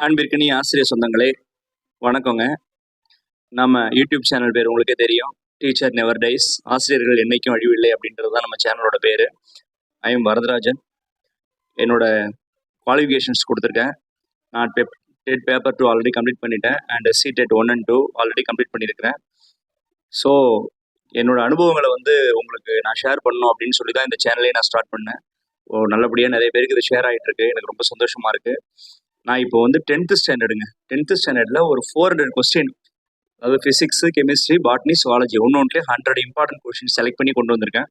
அன்பிற்கினிய ஆசிரியர் சொந்தங்களே, வணக்கங்க. நம்ம யூடியூப் சேனல் பேர் உங்களுக்கே தெரியும். Teacher never dies. ஆசிரியர்கள் என்னைக்கும் அழிவில்லை அப்படின்றது தான் நம்ம சேனலோட பேரு. I am Varadharajan. என்னோட குவாலிஃபிகேஷன்ஸ் கொடுத்துருக்கேன். நான் டெட் பேப்பர் 2 ஆல்ரெடி கம்ப்ளீட் பண்ணிட்டேன். And CTET 1 and 2 already complete பண்ணியிருக்கிறேன். ஸோ என்னோட அனுபவங்களை உங்களுக்கு நான் ஷேர் பண்ணணும் அப்படின்னு சொல்லி தான் இந்த சேனலே நான் ஸ்டார்ட் பண்ணேன். நல்லபடியாக நிறைய பேருக்கு இது ஷேர் ஆகிட்டு இருக்கு. எனக்கு ரொம்ப சந்தோஷமா இருக்கு. நான் இப்போ 10th ஸ்டாண்டர்டுங்க. 10th ஸ்டாண்டர்டில் ஒரு 400 கொஸ்டின், அதாவது ஃபிசிக்ஸு, கெமிஸ்ட்ரி, பாட்னி, சுவாலஜி ஒன்றுலேயே 100 இம்பார்ட்டன்ட் கொஸ்டின் செலக்ட் பண்ணி கொண்டு வந்திருக்கேன்.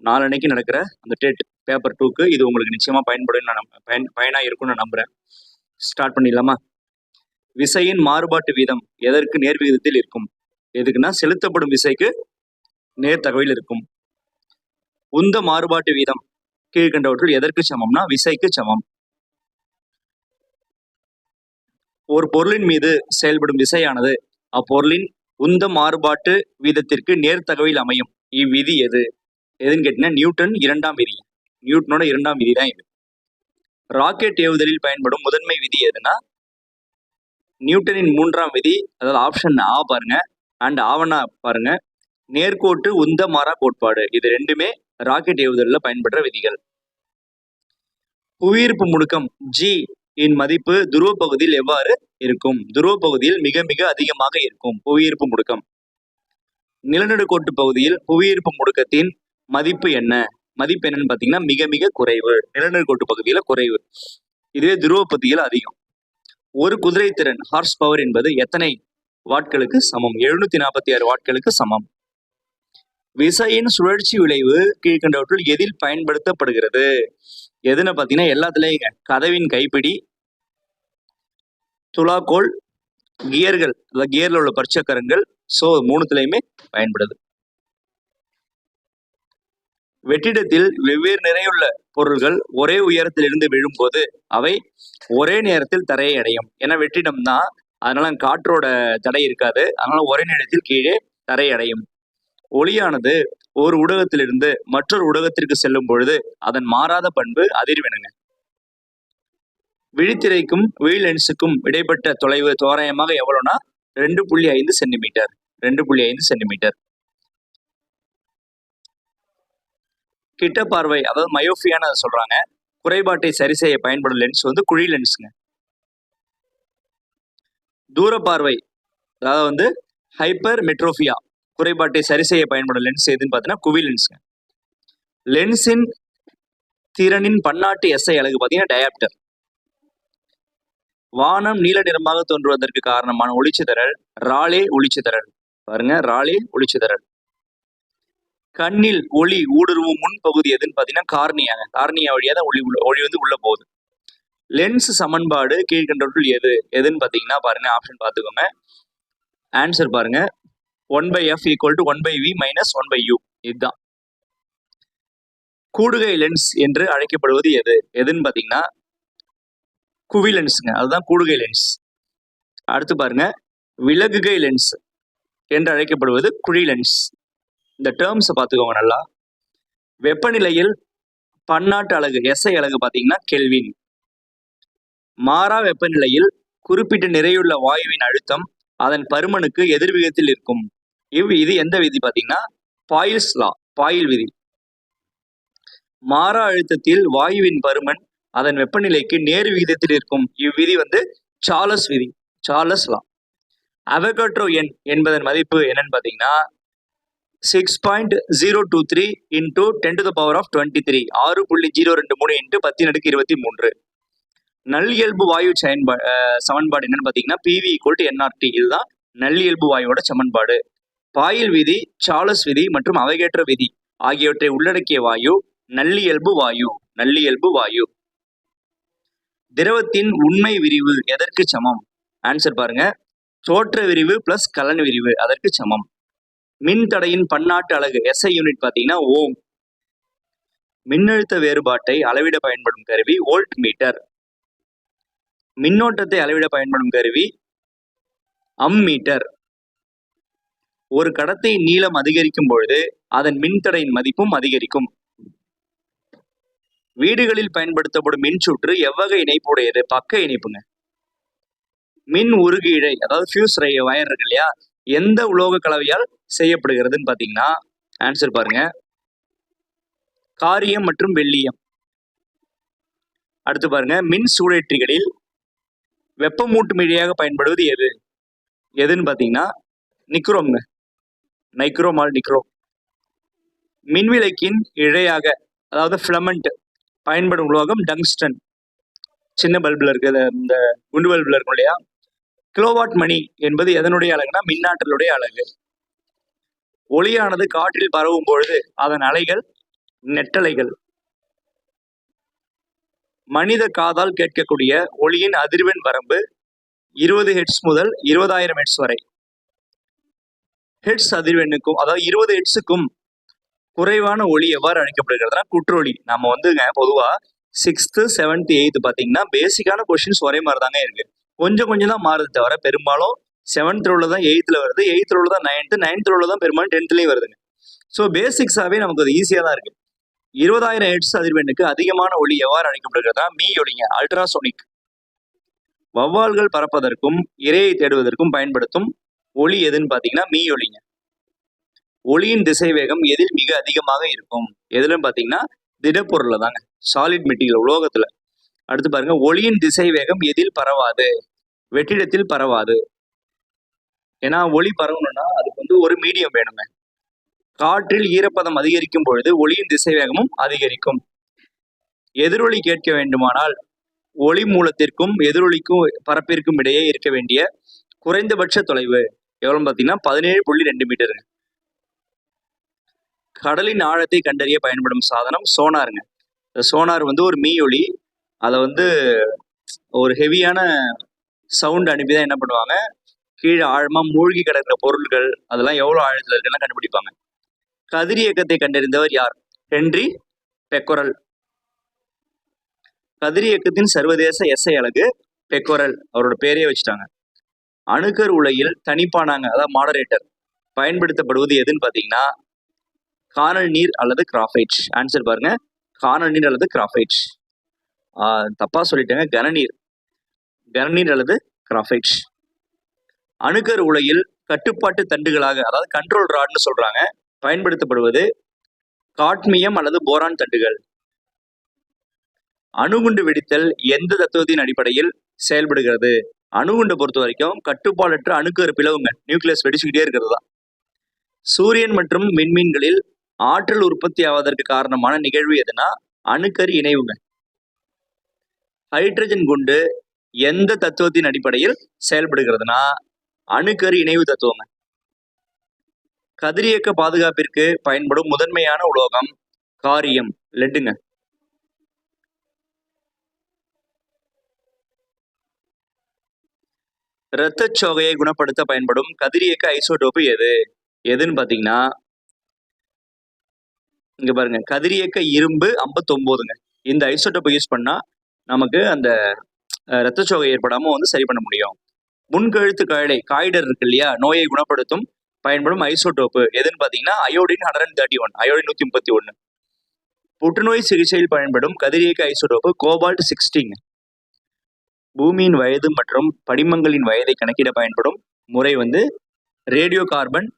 நாளன்னைக்கு நடக்கிற அந்த டெட் பேப்பர் 2க்கு இது உங்களுக்கு நிச்சயமாக பயன்படும். நான் பயனாக இருக்கும்னு நான் நம்புகிறேன். ஸ்டார்ட் பண்ணிடலாமா? விசையின் மாறுபாட்டு வீதம் எதற்கு நேர் விகிதத்தில் இருக்கும்? எதுக்குன்னா செலுத்தப்படும் விசைக்கு நேர் தகவல் இருக்கும். உந்த மாறுபாட்டு வீதம் கீழ்கண்டவற்றுள் எதற்கு சமம்னா விசைக்கு சமம். ஒரு பொருளின் மீது செயல்படும் விசையானது அப்பொருளின் உந்த மாறுபாட்டு வீதத்திற்கு நேர்த்தகவில் அமையும். இவ்விதி எதுன்னு கேட்டீங்கன்னா நியூட்டனோட இரண்டாம் விதி தான் இது. ராக்கெட் ஏவுதலில் பயன்படும் முதன்மை விதி எதுனா நியூட்டனின் 3ஆம் விதி, அதாவது ஆப்ஷன் ஆ பாருங்க அண்ட் ஆவணா பாருங்க. நேர்கோட்டு உந்த மாறா கோட்பாடு. இது ரெண்டுமே ராக்கெட் ஏவுதலில் பயன்படுற விதிகள். புவியீர்ப்பு முடுக்கம் ஜி இன் மதிப்பு துருவ பகுதியில் எவ்வாறு இருக்கும்? துருவ பகுதியில் மிக மிக அதிகமாக இருக்கும் புவியீர்ப்பு முடுக்கம். நிலநடுக்கோட்டு பகுதியில் புவியீர்ப்பு முடுக்கத்தின் மதிப்பு என்னன்னு பாத்தீங்கன்னா மிக மிக குறைவு. நிலநடுக்கோட்டு பகுதியில குறைவு, இதுவே துருவ பகுதியில் அதிகம். ஒரு குதிரை திறன் ஹார்ஸ் பவர் என்பது எத்தனை வாட்களுக்கு சமம்? 746 வாட்களுக்கு சமம். விசையின் சுழற்சி விளைவு கீழ்கண்டவற்றுள் எதில் பயன்படுத்தப்படுகிறது? எதுன்னு பாத்தீங்கன்னா எல்லாத்துலயும் கதவின் கைப்பிடி, துலாக்கோல், கியர்கள், கியர்ல உள்ள பற்சக்கரங்கள். ஸோ 3த்துலயுமே பயன்படுது. வெற்றிடத்தில் வெவ்வேறு நிறையுள்ள பொருள்கள் ஒரே உயரத்தில் இருந்து விழும்போது அவை ஒரே நேரத்தில் தரையை அடையும். ஏன்னா வெற்றிடம் தான், அதனால காற்றோட தடை இருக்காது. அதனால ஒரே நேரத்தில் கீழே தரை அடையும். ஒளியானது ஒரு ஊடகத்திலிருந்து மற்றொரு ஊடகத்திற்கு செல்லும் பொழுது அதன் மாறாத பண்பு அதிர்வெண்ணுங்க. விழித்திரைக்கும் விழி லென்ஸுக்கும் இடைப்பட்ட தொலைவு தோராயமாக எவ்வளவுனா 2.5 சென்டிமீட்டர். 2.5 சென்டிமீட்டர். கிட்ட பார்வை, அதாவது மயோபியான்னு சொல்றாங்க. குறைபாட்டை சரி செய்ய பயன்படும் லென்ஸ் குழி லென்ஸுங்க. தூர பார்வை, அதாவது ஹைப்பர் மெட்ரோபியா, குறைபாட்டை சரி செய்ய பயன்படும் லென்ஸ் எதுன்னு பார்த்தீங்கன்னா குவி லென்ஸுங்க. லென்ஸின் திறனின் பன்னாட்டு எஸ்ஐ அலகு பார்த்தீங்கன்னா டயாப்டர். வானம் நீல நிறமாக தோன்றுவதற்கு காரணமான ஒளிச்சிதறல் ராலே ஒளிச்சிதறல். பாருங்க, ராலே ஒளிச்சிதறல். கண்ணில் ஒளி ஊடுருவும் முன் பகுதி எதுன்னு பாத்தீங்கன்னா கார்னியாங்க. கார்னியா வழியா தான் ஒளி உள்ள போகுது. லென்ஸ் சமன்பாடு கீழ்கண்டவற்றுள் எதுன்னு பாத்தீங்கன்னா பாருங்க, ஆப்ஷன் பார்த்துக்கோங்க. ஆன்சர் பாருங்க, 1/f = 1/v - 1/u. இதுதான் கூடுகை லென்ஸ் என்று அழைக்கப்படுவது எதுன்னு பாத்தீங்கன்னா குவி லென்ஸுங்க. அதுதான் கூடுகை லென்ஸ். அடுத்து பாருங்க, விலகுகை லென்ஸ் என்று அழைக்கப்படுவது குழி லென்ஸ். இந்த டேர்ம்ஸை பார்த்துக்கோங்க நல்லா. வெப்பநிலையில் பன்னாட்டு அலகு எஸ்ஐ அலகு பார்த்தீங்கன்னா கெல்வின். மாறா வெப்பநிலையில் குறிப்பிட்ட நிறையுள்ள வாயுவின் அழுத்தம் அதன் பருமனுக்கு எதிர்விகிதத்தில் இருக்கும். இது எந்த விதி பார்த்தீங்கன்னா பாயில்ஸ் லா, பாயில் விதி. மாறா அழுத்தத்தில் வாயுவின் பருமன் அதன் வெப்பநிலைக்கு நேர் விகிதத்தில் இருக்கும். இவ்விதி சார்லஸ் விதி, சார்லஸ் லா. அவகாட்ரோ எண் என்பதன் மதிப்பு என்னன்னு பார்த்தீங்கன்னா 6.023 × 10⁻23, 6.023 × 10⁻23. நல்லியல்பு வாயு சமன்பாடு என்னன்னு பார்த்தீங்கன்னா PV = nRT. இதுதான் நல்லியல்பு வாயுவோட சமன்பாடு. பாயில் விதி, சார்லஸ் விதி மற்றும் அவகாட்ரோ விதி ஆகியவற்றை உள்ளடக்கிய வாயு நல்லியல்பு வாயு. நல்லியல்பு வாயு. திரவத்தின் உண்மை விரிவு எதற்கு சமம்? ஆன்சர் பாருங்க, தோற்ற விரிவு பிளஸ் கலன் விரிவு அதற்கு சமம். மின்தடையின் பன்னாட்டு அலகு எஸ்ஐ யூனிட் பார்த்தீங்கன்னா ஓம். மின்னழுத்த வேறுபாட்டை அளவிட பயன்படும் கருவி வோல்ட் மீட்டர். மின்னோட்டத்தை அளவிட பயன்படும் கருவி அம்மீட்டர். ஒரு கடத்தியின் நீளம் அதிகரிக்கும் பொழுது அதன் மின்தடையின் மதிப்பும் அதிகரிக்கும். வீடுகளில் பயன்படுத்தப்படும் மின்சுற்று எவ்வகை இணைப்பு உடையது? பக்க இணைப்புங்க. மின் உருகு இழை அதாவது ஃபியூஸ் வயர் இருக்கு இல்லையா, எந்த உலோக கலவையால் செய்யப்படுகிறதுன்னு பாத்தீங்கன்னா ஆன்சர் பாருங்க, காரியம் மற்றும் வெள்ளியம். அடுத்து பாருங்க, மின் சூடேற்றிகளில் வெப்பமூட்டும் இழையாக பயன்படுவது எதுன்னு பாத்தீங்கன்னா நிக்ரோம்ங்க, நைக்ரோமால் நிக்ரோம். மின்விளக்கின் இழையாக அதாவது ஃபிலமெண்ட் பயன்படும் உலோகம் டங்ஸ்டன். சின்ன பல்புல இருக்கு, இந்த குண்டு பல்புல இருக்கும் இல்லையா. கிலோவாட் மணி என்பது எதனுடைய அலகுனா மின்னாற்றலுடைய அலகு. ஒளியானது காற்றில் பரவும் பொழுது அதன் அலைகள் நெட்டலைகள். மனித காதால் கேட்கக்கூடிய ஒளியின் அதிர்வெண் வரம்பு 20 ஹெர்ட்ஸ் முதல் 20,000 ஹெர்ட்ஸ் வரை. ஹெர்ட்ஸ் அதிர்வெண்ணுக்கும் அதாவது 20 ஹெர்ட்ஸுக்கும் குறைவான ஒளி எவ்வாறு அழைக்கப்படுகிறதுனா குற்றொளி. நம்ம வந்துங்க பொதுவா 6th 7th 8th பாத்தீங்கன்னா பேசிக்கான கொஸ்டின்ஸ் ஒரே மாதிரி தாங்க இருக்கு. கொஞ்சம் தான் மாறுது தவிர பெரும்பாலும் 7th உள்ளதான் 8th வருது, 8th உள்ளதான் 9th, 9th உள்ளதான் பெரும்பாலும் 10th வருதுங்க. ஸோ பேசிக்ஸாவே நமக்கு அது ஈஸியா தான் இருக்கு. 20,000 ஹெர்ட்ஸ் அதிர்வெண்ணுக்கு அதிகமான ஒளி எவ்வாறு அழைக்கப்படுகிறதா மீ ஒளிங்க, அல்ட்ராசோனிக். வௌவால்கள் பறப்பதற்கும் இரையை தேடுவதற்கும் பயன்படுத்தும் ஒளி எதுன்னு பாத்தீங்கன்னா மீ ஒளிங்க. ஒளியின் திசைவேகம் எதில் மிக அதிகமாக இருக்கும்? எதுலன்னு பாத்தீங்கன்னா திடப்பொருள்ல தாங்க, சாலிட் மெட்டீரியல் உலோகத்துல. அடுத்து பாருங்க, ஒளியின் திசைவேகம் எதில் பரவாது? வெற்றிடத்தில் பரவாது. ஏன்னா ஒளி பரவணும்னா அதுக்கு ஒரு மீடியம் வேணுங்க. காற்றில் ஈரப்பதம் அதிகரிக்கும் பொழுது ஒளியின் திசைவேகமும் அதிகரிக்கும். எதிரொலி கேட்க வேண்டுமானால் ஒளி மூலத்திற்கும் எதிரொலிக்கும் பரப்பிற்கும் இடையே இருக்க வேண்டிய குறைந்தபட்ச தொலைவு எவ்வளவு பாத்தீங்கன்னா 17.2 மீட்டருங்க. கடலின் ஆழத்தை கண்டறிய பயன்படும் சாதனம் சோனாருங்க. இந்த சோனார் ஒரு மீயொலி, அதை ஒரு ஹெவியான சவுண்ட் அனுப்பிதான் என்ன பண்ணுவாங்க, கீழே ஆழமா மூழ்கி கிடக்கிற பொருட்கள் அதெல்லாம் எவ்வளவு ஆழத்துல இருக்குன்னு கண்டுபிடிப்பாங்க. கதிரியக்கத்தை கண்டறிந்தவர் யார்? ஹென்றி பெக்கொரல். கதிரியக்கத்தின் சர்வதேச எஸ்ஐ அலகு பெக்கொரல், அவரோட பேரையே வச்சுட்டாங்க. அணுக்கர் உலையில் தனிப்பானாங்க அதாவது மாடரேட்டர் பயன்படுத்தப்படுவது எதுன்னு பாத்தீங்கன்னா கானல் நீர் அல்லது கிராஃபைட். ஆன்சர் பாருங்க, கானல் நீர் அல்லது கிராஃபைட். தப்பா சொல்லிட்டேங்க, கனநீர் அல்லது கிராஃபைட். அணுக்கர் உலையில் கட்டுப்பாட்டு தண்டுகளாக அதாவது கண்ட்ரோல் ராட்னு சொல்றாங்க பயன்படுத்தப்படுவது காட்மியம் அல்லது போரான் தண்டுகள். அணுகுண்டு வெடித்தல் எந்த தத்துவத்தின் அடிப்படையில் செயல்படுகிறது? அணுகுண்டை பொறுத்த வரைக்கும் கட்டுப்பாடற்ற அணுக்கரு பிளவுங்க, நியூக்ளியஸ் வெடிச்சுக்கிட்டே இருக்கிறது தான். சூரியன் மற்றும் விண்மீன்களில் ஆற்றல் உற்பத்தி ஆவதற்கு காரணமான நிகழ்வு எதுனா அணுக்கரு இணைவுங்க. ஹைட்ரஜன் குண்டு எந்த தத்துவத்தின் அடிப்படையில் செயல்படுகிறதுனா அணுக்கரு இணைவு தத்துவங்க. கதிரியக்க பாதுகாப்பிற்கு பயன்படும் முதன்மையான உலோகம் காரியம், லெட்டுங்க. இரத்த சோகையை குணப்படுத்த பயன்படும் கதிரியக்க ஐசோடோப்பு எதுன்னு பாத்தீங்கன்னா இங்க பாருங்க, கதிரியக்க இரும்பு 59ங்க. இந்த ஐசோடோப்பை யூஸ் பண்ணா நமக்கு அந்த இரத்த சோகை ஏற்படாம சரி பண்ண முடியும். முன்கழுத்து காய்டர் இருக்கு இல்லையா, நோயை குணப்படுத்தும் பயன்படும் ஐசோடோப்பு எதுன்னு பாத்தீங்கன்னா அயோடின் 131, அயோடின் 131. புற்றுநோய் சிகிச்சையில் பயன்படும் கதிரியக்க ஐசோடோப்பு கோபால்ட் 60ங்க. பூமியின் வயது மற்றும் படிமங்களின் வயதை கணக்கிட பயன்படும் முறை ரேடியோ கார்பன்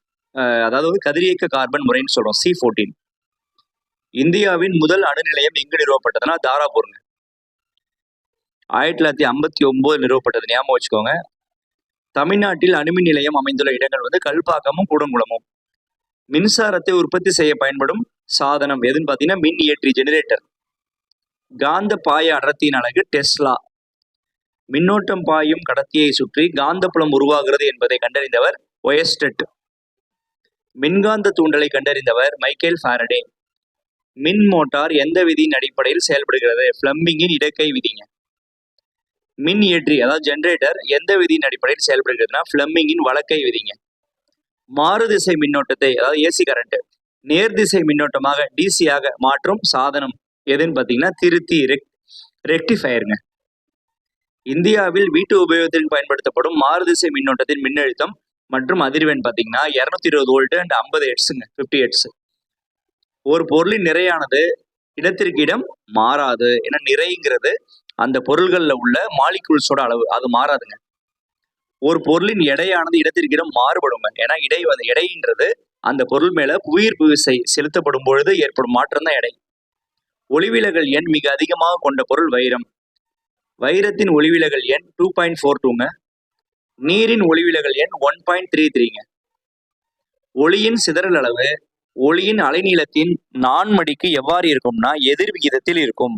அதாவது கதிரியக்க கார்பன் முறைன்னு சொல்றோம், C14. இந்தியாவின் முதல் அணு நிலையம் எங்கு நிறுவப்பட்டதுன்னா தாராபூருங்க. 1959 நிறுவப்பட்டது, ஞாபகம் வச்சுக்கோங்க. தமிழ்நாட்டில் அணுமின் நிலையம் அமைந்துள்ள இடங்கள் கல்பாக்கமும் கூடங்குளமும். மின்சாரத்தை உற்பத்தி செய்ய பயன்படும் சாதனம் எதுன்னு பாத்தீங்கன்னா மின் இயற்றி ஜெனரேட்டர். காந்த பாய அடர்த்தியின் அலகு டெஸ்லா. மின்னோட்டம் பாயும் கடத்தியை சுற்றி காந்தப்புலம் உருவாகிறது என்பதை கண்டறிந்தவர் ஒயஸ்டெட். மின்காந்த தூண்டலை கண்டறிந்தவர் மைக்கேல் ஃபாரடே. மின் மோட்டார் எந்த விதியின் அடிப்படையில் செயல்படுகிறது? பிளம்பிங்கின் இடக்கை விதிங்க. மின் இயற்றி அதாவது ஜெனரேட்டர் எந்த விதியின் அடிப்படையில் செயல்படுகிறதுனா பிளம்பிங்கின் வலக்கை விதிங்க. மாறுதிசை மின்னோட்டத்தை அதாவது ஏசி கரண்ட் நேர்திசை மின்னோட்டமாக டிசியாக மாற்றும் சாதனம் எதுன்னு பாத்தீங்கன்னா திருத்தி ரெக்டிஃபயருங்க. இந்தியாவில் வீட்டு உபயோகத்திற்கு பயன்படுத்தப்படும் மாறுதிசை மின்னோட்டத்தின் மின்னழுத்தம் மற்றும் அதிர்வெண் பாத்தீங்கன்னா 220 வோல்ட் அண்ட் 50 ஹெர்ட்ஸுங்க, 50 ஹெர்ட்ஸ். ஒரு பொருளின் நிறையானது இடத்திற்கு இடம் மாறாது. ஏன்னா நிறைங்கிறது அந்த பொருள்கள்ல உள்ள மாலிகூல்ஸோட அளவு, அது மாறாதுங்க. ஒரு பொருளின் எடையானது இடத்திற்கு இடம் மாறுபடும். ஏன்னா எடைன்றது அந்த பொருள் மேல புவியீர்ப்பு விசை செலுத்தப்படும் பொழுது ஏற்படும் மாற்றம் தான் எடை. ஒளிவிலகல் எண் மிக அதிகமாக கொண்ட பொருள் வைரம். வைரத்தின் ஒளிவிலகல் எண் 2.42ங்க. நீரின் ஒளிவிலகல் எண் 1.33ங்க. ஒளியின் சிதறல் அளவு ஒளியின் அலைநீளத்தின் 4 மடிக்கு எவ்வாறு இருக்கும்னா எதிர் விகிதத்தில் இருக்கும்.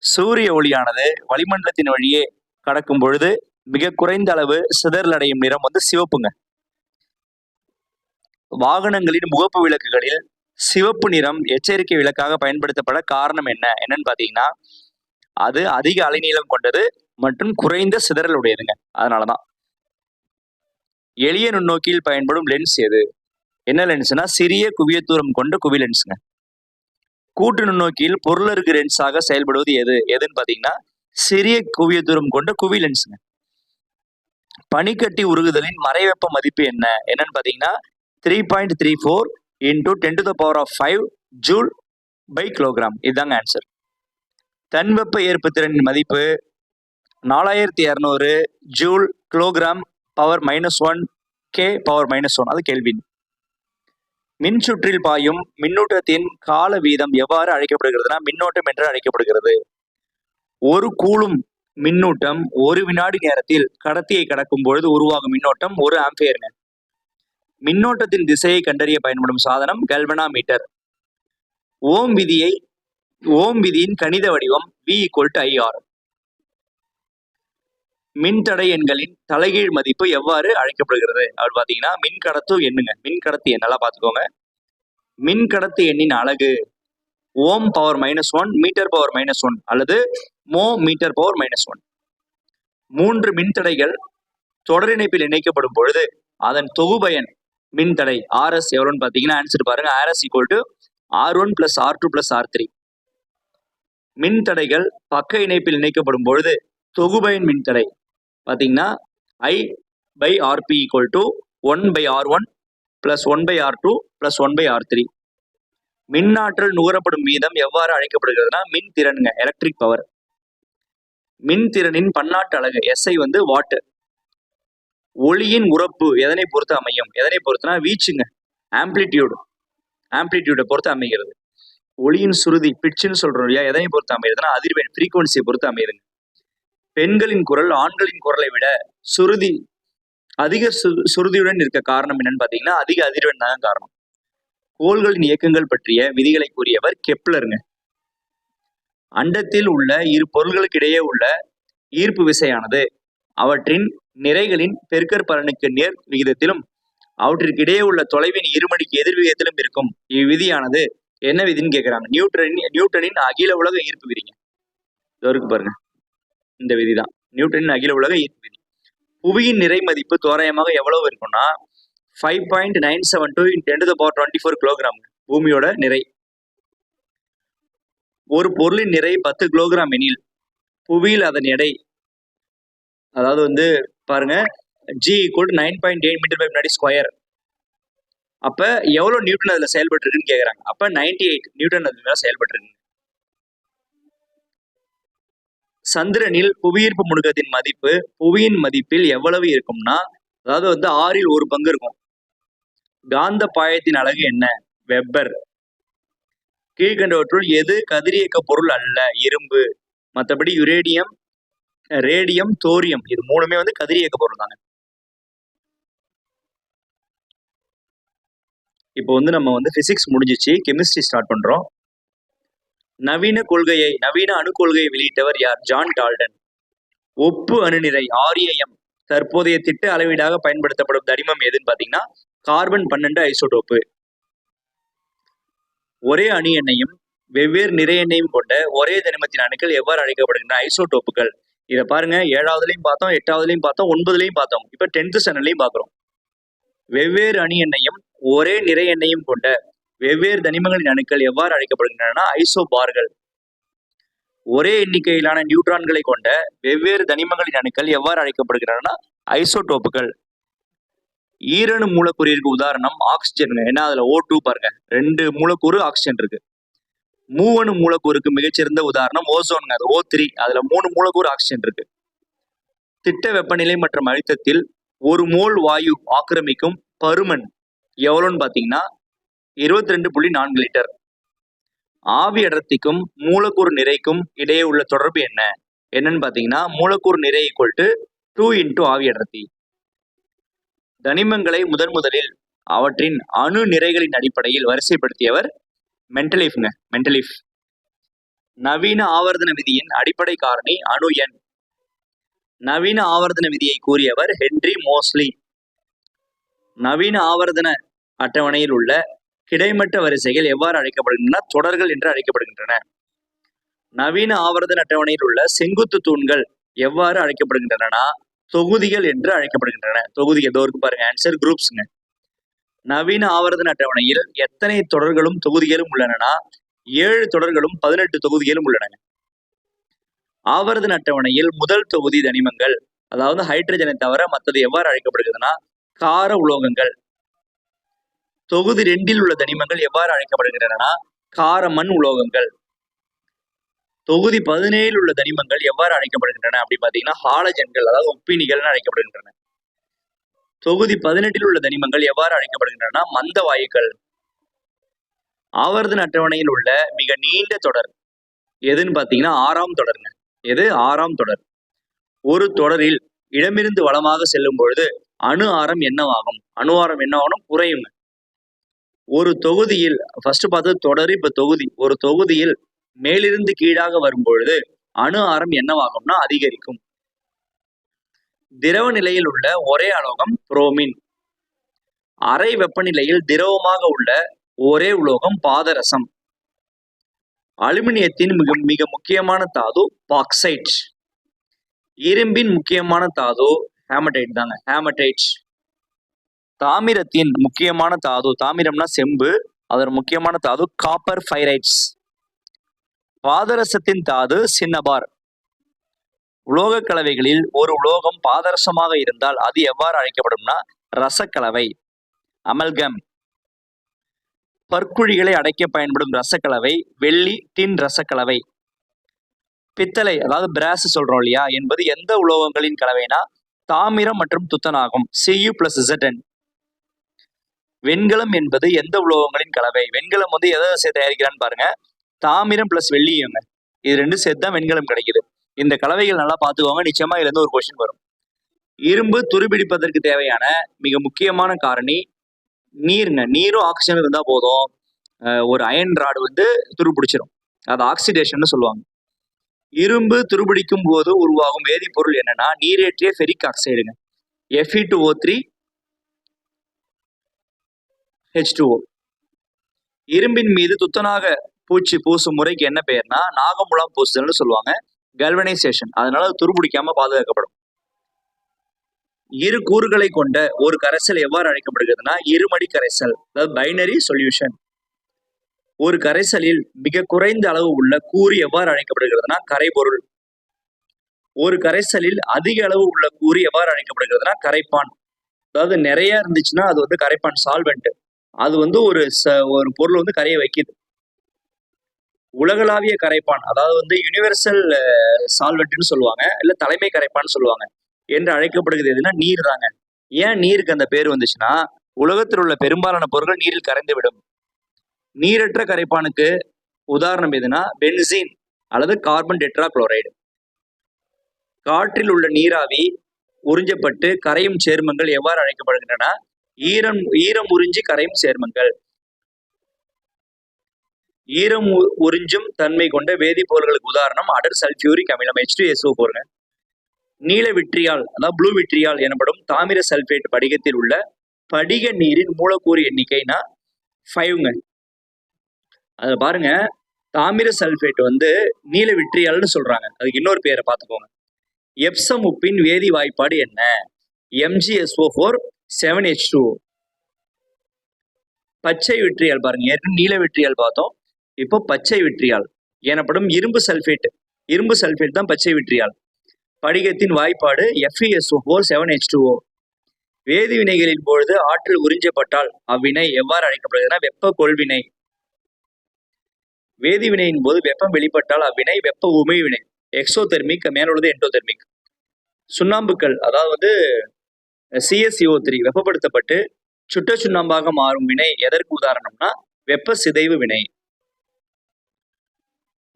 சூரிய ஒளியானது வளிமண்டலத்தின் வழியே கடக்கும் பொழுது மிக குறைந்த அளவு சிதறல் அடையும் நிறம் சிவப்புங்க. வாகனங்களின் முகப்பு விளக்குகளில் சிவப்பு நிறம் எச்சரிக்கை விளக்காக பயன்படுத்தப்பட காரணம் என்னன்னு பாத்தீங்கன்னா அது அதிக அலைநீளம் கொண்டது மற்றும் குறைந்த சிதறல் உடையதுங்க. அதனாலதான். எளிய நுண்ணோக்கியில் பயன்படும் லென்ஸ் எது? என்ன லென்ஸ்னா சிறிய குவியத்தூரம் கொண்ட குவி லென்ஸுங்க. கூட்டு நுண்ணோக்கியில் பொருளருக்கு லென்ஸாக செயல்படுவது எதுன்னு பாத்தீங்கன்னா சிறிய குவியத்தூரம் கொண்ட குவி லென்ஸுங்க. பனிக்கட்டி உருகுதலின் மறைவெப்ப மதிப்பு என்னன்னு பாத்தீங்கன்னா 3.34 into 10⁵ ஜூல் பை கிலோகிராம். இதுதாங்க ஆன்சர். தன்வெப்ப ஏற்புத்திறனின் மதிப்பு 4200 joule kilogram power -1 K power -1. அது கெல்வின். மின் சுற்றில் பாயும் மின்னூட்டத்தின் கால வீதம் எவ்வாறு அழைக்கப்படுகிறதுனா மின்னோட்டம் என்று அழைக்கப்படுகிறது. ஒரு கூலும் மின்னூட்டம் 1 வினாடி நேரத்தில் கடத்தியை கடக்கும் பொழுது உருவாகும் மின்னோட்டம் 1 ஆம்பியருங்க. மின்னோட்டத்தின் திசையை கண்டறிய பயன்படும் சாதனம் கல்வனாமீட்டர். ஓம் விதியின் கணித வடிவம் V/IR. மின்தடை எண்களின் தலைகீழ் மதிப்பு எவ்வாறு அழைக்கப்படுகிறது அப்படி பாத்தீங்கன்னா மின்கடத்து எண்ணுங்க. மின்கடத்து எண் நல்லா பாத்துக்கோங்க. மின்கடத்து எண்ணின் அலகு ஓம் பவர் -1 மீட்டர் பவர் -1 அல்லது மோ மீட்டர் பவர் -1. 3 மின்தடைகள் தொடர் இணைப்பில் இணைக்கப்படும் பொழுது அதன் தொகுபயன் மின்தடை RS எவ்வளவுன்னு பாத்தீங்கன்னா ஆன்சர் பாருங்க. RS = R1 + R2 + R3. மின்தடைகள் பக்க இணைப்பில் இணைக்கப்படும் பொழுது தொகுபயன் மின்தடை பாத்தீங்கன்னா I/RP = 1/R1 + 1/R2 + 1/R3. மின்னாற்றல் நுகரப்படும் வீதம் எவ்வாறு அழைக்கப்படுகிறதுனா மின்திறன்ங்க. Electric power. மின்திறனின் பன்னாட்டு அலகு SI வாட். ஒளியின் உறப்பு எதனை பொறுத்து அமையும்? எதனை பொறுத்துனா வீச்சுங்க. ஆம்பிளிடியூட பொறுத்து அமைகிறது. ஒளியின் சுருதி பிட்ச்னு சொல்றோம் இல்லையா, எதனை பொறுத்து அமைகிறதுனா அதிர்வெண் ஃப்ரீக்வன்சியை பொறுத்து அமையுதுங்க. பெண்களின் குரல் ஆண்களின் குரலை விட அதிக சுருதியுடன் இருக்க காரணம் என்னன்னு பாத்தீங்கன்னா அதிக அதிர்வெண் தான் காரணம். கோள்களின் இயக்கங்கள் பற்றிய விதிகளை கூறியவர் கெப்லருங்க. அண்டத்தில் உள்ள இரு பொருள்களுக்கு இடையே உள்ள ஈர்ப்பு விசையானது அவற்றின் நிறைகளின் பெருக்கற்பலனுக்கு நேர் விகிதத்திலும் அவற்றிற்கு இடையே உள்ள தொலைவின் இருமடிக்கு எதிர் விகிதத்திலும் இருக்கும். இவ்விதியானது என்ன விதின்னு கேட்கிறாங்க. நியூட்டனின் அகில உலக ஈர்ப்பு விதிங்க. இருக்கு பாருங்க, இந்த விதிதான் நியூட்டனின் அகில உலக ஈர்ப்பு விதி. புவியின் நிறை மதிப்பு தோராயமாக எவ்வளவு இருக்கும்னா 5.972 × 10⁻24 கிலோகிராம் பூமியோட நிறை. ஒரு பொருளின் நிறை 10 கிலோகிராம் எனில் புவியில் அதன் எடை அதாவது பாருங்க G = 9.8 மீட்டர் பை வினாடி ஸ்கொயர். அப்ப எவ்வளவு நியூட்டன் அதுல செயல்பட்டு இருக்குன்னு கேக்குறாங்க. அப்ப 98 நியூட்டன் அது மேல செயல்பட்டு இருக்கு. சந்திரனில் புவியீர்ப்பு முடுக்கத்தின் மதிப்பு புவியின் மதிப்பில் எவ்வளவு இருக்கும்னா அதாவது 6 1 பங்கு இருக்கும். காந்த பாயத்தின் அலகு என்ன? வெப்பர். கீழ்கண்டவற்றுள் எது கதிரியக்க பொருள் அல்ல? இரும்பு. மற்றபடி யுரேனியம், ரேடியம், தோரியம் இது மூணுமே கதிரியக்க பொருள் தாங்க. இப்போ நம்ம பிசிக்ஸ் முடிஞ்சிச்சு, கெமிஸ்ட்ரி ஸ்டார்ட் பண்றோம். நவீன அணு கொள்கையை வெளியிட்டவர் யார்? John Dalton. ஒப்பு அணுநிறை RAM தற்போதைய திட்ட அளவீடாக பயன்படுத்தப்படும் தனிமம் எதுன்னு பாத்தீங்கன்னா கார்பன் 12 ஐசோடோப்பு. ஒரே அணு எண்ணையும் வெவ்வேறு நிறை எண்ணையும் கொண்ட ஒரே தனிமத்தின் அணுக்கள் எவ்வாறு அழைக்கப்படுகின்றன? ஐசோடோப்புகள். இதை பாருங்க 7வதுலயும் பார்த்தோம், 8வதுலயும் பார்த்தோம், 9லயும் பார்த்தோம், இப்ப 10th ஸ்டாண்டர்ட்லயும் பாக்குறோம். வெவ்வேறு அணு எண்ணையும் ஒரே நிறை எண்ணையும் கொண்ட வெவ்வேறு தனிமங்களின் அணுக்கள் எவ்வாறு அழைக்கப்படுகின்றன? ஐசோபார்கள். ஒரே எண்ணிக்கையிலான நியூட்ரான்களை கொண்ட வெவ்வேறு தனிமங்களின் அணுக்கள் எவ்வாறு அழைக்கப்படுகின்றன? ஐசோடோப்புகள். ஈரணு மூலக்கூறிற்கு உதாரணம் ஆக்சிஜன். ஏன்னா அதுல O2 பாருங்க, 2 மூலக்கூறு ஆக்சிஜன் இருக்கு. மூவணு மூலக்கூறுக்கு மிகச்சிறந்த உதாரணம் ஓசோன், அது O3, அதுல 3 மூலக்கூறு ஆக்சிஜன் இருக்கு. திட்ட வெப்பநிலை மற்றும் அழுத்தத்தில் ஒரு மோல் வாயு ஆக்கிரமிக்கும் பருமன் எவ்வளோன்னு பார்த்தீங்கன்னா 22.4 லிட்டர். ஆவி அடர்த்திக்கும் மூலக்கூறு நிறைக்கும் இடையே உள்ள தொடர்பு என்னன்னு பார்த்தீங்கன்னா மூலக்கூறு நிறை ஈக்குவல் டு 2 into ஆவி அடர்த்தி. தனிமங்களை முதலில் அவற்றின் அணு நிறைகளின் அடிப்படையில் வரிசைப்படுத்தியவர் மெண்டலீஃப். நவீன ஆவர்த்தன விதியின் அடிப்படை காரணி அணு எண். நவீன ஆவர்த்தன விதியை கூறியவர் ஹென்றி மோஸ்லி. நவீன ஆவர்த்தன அட்டவணையில் உள்ள கிடைமட்ட வரிசைகள் எவ்வாறு அழைக்கப்படுகின்றன? தொடர்கள் என்று அழைக்கப்படுகின்றன. நவீன ஆவர்த்தன அட்டவணையில் உள்ள செங்குத்து தூண்கள் எவ்வாறு அழைக்கப்படுகின்றன? தொகுதிகள் என்று அழைக்கப்படுகின்றன. தொகுதிகள் தோருக்கு பாருங்க, ஆன்சர் குரூப்ஸ்ங்க. நவீன ஆவர்த்தன அட்டவணையில் எத்தனை தொடர்களும் தொகுதிகளும் உள்ளன? 7 தொடர்களும் 18 தொகுதிகளும் உள்ளன. ஆவர்த்தன அட்டவணையில் முதல் தொகுதி தனிமங்கள், அதாவது ஹைட்ரஜனை தவிர மற்றது எவ்வாறு அழைக்கப்படுகிறதுனா கார உலோகங்கள். தொகுதி 2 உள்ள தனிமங்கள் எவ்வாறு அழைக்கப்படுகின்றன? காரமண் உலோகங்கள். தொகுதி 17 உள்ள தனிமங்கள் எவ்வாறு அழைக்கப்படுகின்றன அப்படி பார்த்தீங்கன்னா ஹாலஜன்கள், அதாவது ஒப்பினிகள்னு அழைக்கப்படுகின்றன. தொகுதி 18 உள்ள தனிமங்கள் எவ்வாறு அழைக்கப்படுகின்றன? மந்த வாயுக்கள். ஆவர்த்தன அட்டவணையில் உள்ள மிக நீண்ட தொடர் எதுன்னு பார்த்தீங்கன்னா 6ஆம் தொடருங்க. எது? 6ஆம் தொடர். ஒரு தொடரில் இடமிருந்து வலமாக செல்லும் பொழுது அணு ஆரம் என்னவாகும்? அணு ஆரம் என்னவாகும்? குறையும். ஒரு தொகுதியில் ஃபர்ஸ்ட் பார்த்தது தொடர், இப்ப தொகுதி. ஒரு தொகுதியில் மேலிருந்து கீழாக வரும்பொழுது அணு ஆரம் என்னவாகும்னா அதிகரிக்கும். திரவ நிலையில் உள்ள ஒரே அலோகம் புரோமின். அறை வெப்பநிலையில் திரவமாக உள்ள ஒரே உலோகம் பாதரசம். அலுமினியத்தின் மிக முக்கியமான தாது பாக்சைட். இரும்பின் முக்கியமான தாது ஹேமடைட் தாங்க, ஹேமடைட். தாமிரத்தின் முக்கியமான தாது, தாமிரம்னா செம்பு, அதன் முக்கியமான தாது காப்பர் பைரைட்ஸ். பாதரசத்தின் தாது சின்னபார். உலோக கலவைகளில் ஒரு உலோகம் பாதரசமாக இருந்தால் அது எவ்வாறு அழைக்கப்படும்னா ரசக்கலவை, அமல்கம். பற்குழிகளை அடைக்க பயன்படும் ரசக்கலவை வெள்ளி டின் ரசக்கலவை. பித்தளை, அதாவது பிராஸ் சொல்றோம் இல்லையா, என்பது எந்த உலோகங்களின் கலவைனா தாமிரம் மற்றும் துத்தநாகம், Cu+Zn. வெண்கலம் என்பது எந்த உலோகங்களின் கலவை? வெண்கலம் வந்து எதை சேர்த்து தயாரிக்கிறான்னு பாருங்க, தாமிரம் பிளஸ் வெள்ளியுங்க. இது ரெண்டும் சேர்த்து தான் வெண்கலம் கிடைக்குது. இந்த கலவைகள் நல்லா பார்த்துக்கோங்க, நிச்சயமா இதுல இருந்து ஒரு கொஸ்டின் வரும். இரும்பு துருபிடிப்பதற்கு தேவையான மிக முக்கியமான காரணி நீருங்க. நீரும் ஆக்சிஜன் இருந்தா போதும், ஒரு அயன் ராடு வந்து துருபிடிச்சிடும். அது ஆக்சிடேஷன் சொல்லுவாங்க. இரும்பு துருபிடிக்கும் போது உருவாகும் வேதிப்பொருள் என்னன்னா நீரேற்றிய ஃபெரிக் ஆக்சைடுங்க, Fe2O3 H2O. இரும்பின் மீது துத்தநாக பூச்சி பூசும் முறைக்கு என்ன பெயர்னா நாகமுலாம் பூசுதல்னு சொல்லுவாங்க, கல்வனைசேஷன். அதனால அது துருபிடிக்காம பாதுகாக்கப்படும். இரு கூறுகளை கொண்ட ஒரு கரைசல் எவ்வாறு அழைக்கப்படுகிறதுனா இருமடி கரைசல், அதாவது பைனரி சொல்யூஷன். ஒரு கரைசலில் மிக குறைந்த அளவு உள்ள கூறு எவ்வாறு அழைக்கப்படுகிறதுனா கரைபொருள். ஒரு கரைசலில் அதிக அளவு உள்ள கூறு எவ்வாறு அழைக்கப்படுகிறதுனா கரைப்பான். அதாவது நிறைய இருந்துச்சுன்னா அது வந்து கரைப்பான், சால்வெண்ட். அது வந்து ஒரு பொருள் வந்து கரைய வைக்குது. உலகளாவிய கரைப்பான், அதாவது வந்து யூனிவர்சல் சால்வெண்ட்னு சொல்லுவாங்க, இல்ல தலைமை கரைப்பான்னு சொல்லுவாங்க, என்று அழைக்கப்படுகிறது எதுனா நீர் தாங்க. ஏன் நீருக்கு அந்த பேர் வந்துச்சுன்னா உலகத்தில் உள்ள பெரும்பாலான பொருட்கள் நீரில் கரைந்து விடும். நீரற்ற கரைப்பானுக்கு உதாரணம் எதுனா பென்சீன் அல்லது கார்பன் டெட்ரா குளோரைடு. காற்றில் உள்ள நீராவி உறிஞ்சப்பட்டு கரையும் சேர்மங்கள் எவ்வாறு அழைக்கப்படுகின்றன? ஈரம் உறிஞ்சி கரையும் சேர்மங்கள். ஈரம் உறிஞ்சும் தன்மை கொண்ட வேதிப்பொருட்களுக்கு உதாரணம் அடர் சல்பியூரிக் அமிலம், H2SO4. நீல விட்ரியால், அதாவது ப்ளூ விட்ரியால் எனப்படும் தாமிர சல்பேட் படிகத்தில் உள்ள படிக நீரின் மூலக்கூறு எண்ணிக்கைனா 5ங்க. அது பாருங்க, தாமிர சல்பேட் வந்து நீல விட்ரியால்னு சொல்றாங்க, அதுக்கு இன்னொரு பேரை பார்த்துக்கோங்க. எப்சம் உப்பின் வேதி வாய்ப்பாடு என்ன? MgSO4 7H2O. பச்சை விட்ரியால் பாருங்க, ஏற்கனவே நீல விட்ரியால் பார்த்தோம், இப்போ பச்சை விட்ரியால் எனப்படும் இரும்பு சல்பேட் தான் பச்சை விட்ரியால். படிகத்தின் வாய்ப்பாடு FeSO4 7H2O. வேதி வினைகளின் பொழுது ஆற்றல் உறிஞ்சப்பட்டால் அவ்வினை எவ்வாறு அழைக்கப்படுகிறதுனா வெப்ப கொள்வினை. வேதி வினையின் போது வெப்பம் வெளிப்பட்டால் அவ்வினை வெப்ப உமிழ்வினை, எக்ஸோதெர்மிக், மேலுள்ளது எண்டோதெர்மிக். சுண்ணாம்புக்கல் அதாவது CaCO3 வெப்பப்படுத்தப்பட்டு சுட்ட சுண்ணாம்பாக மாறும் வினை எதற்கு உதாரணம்னா வெப்ப சிதைவு வினை.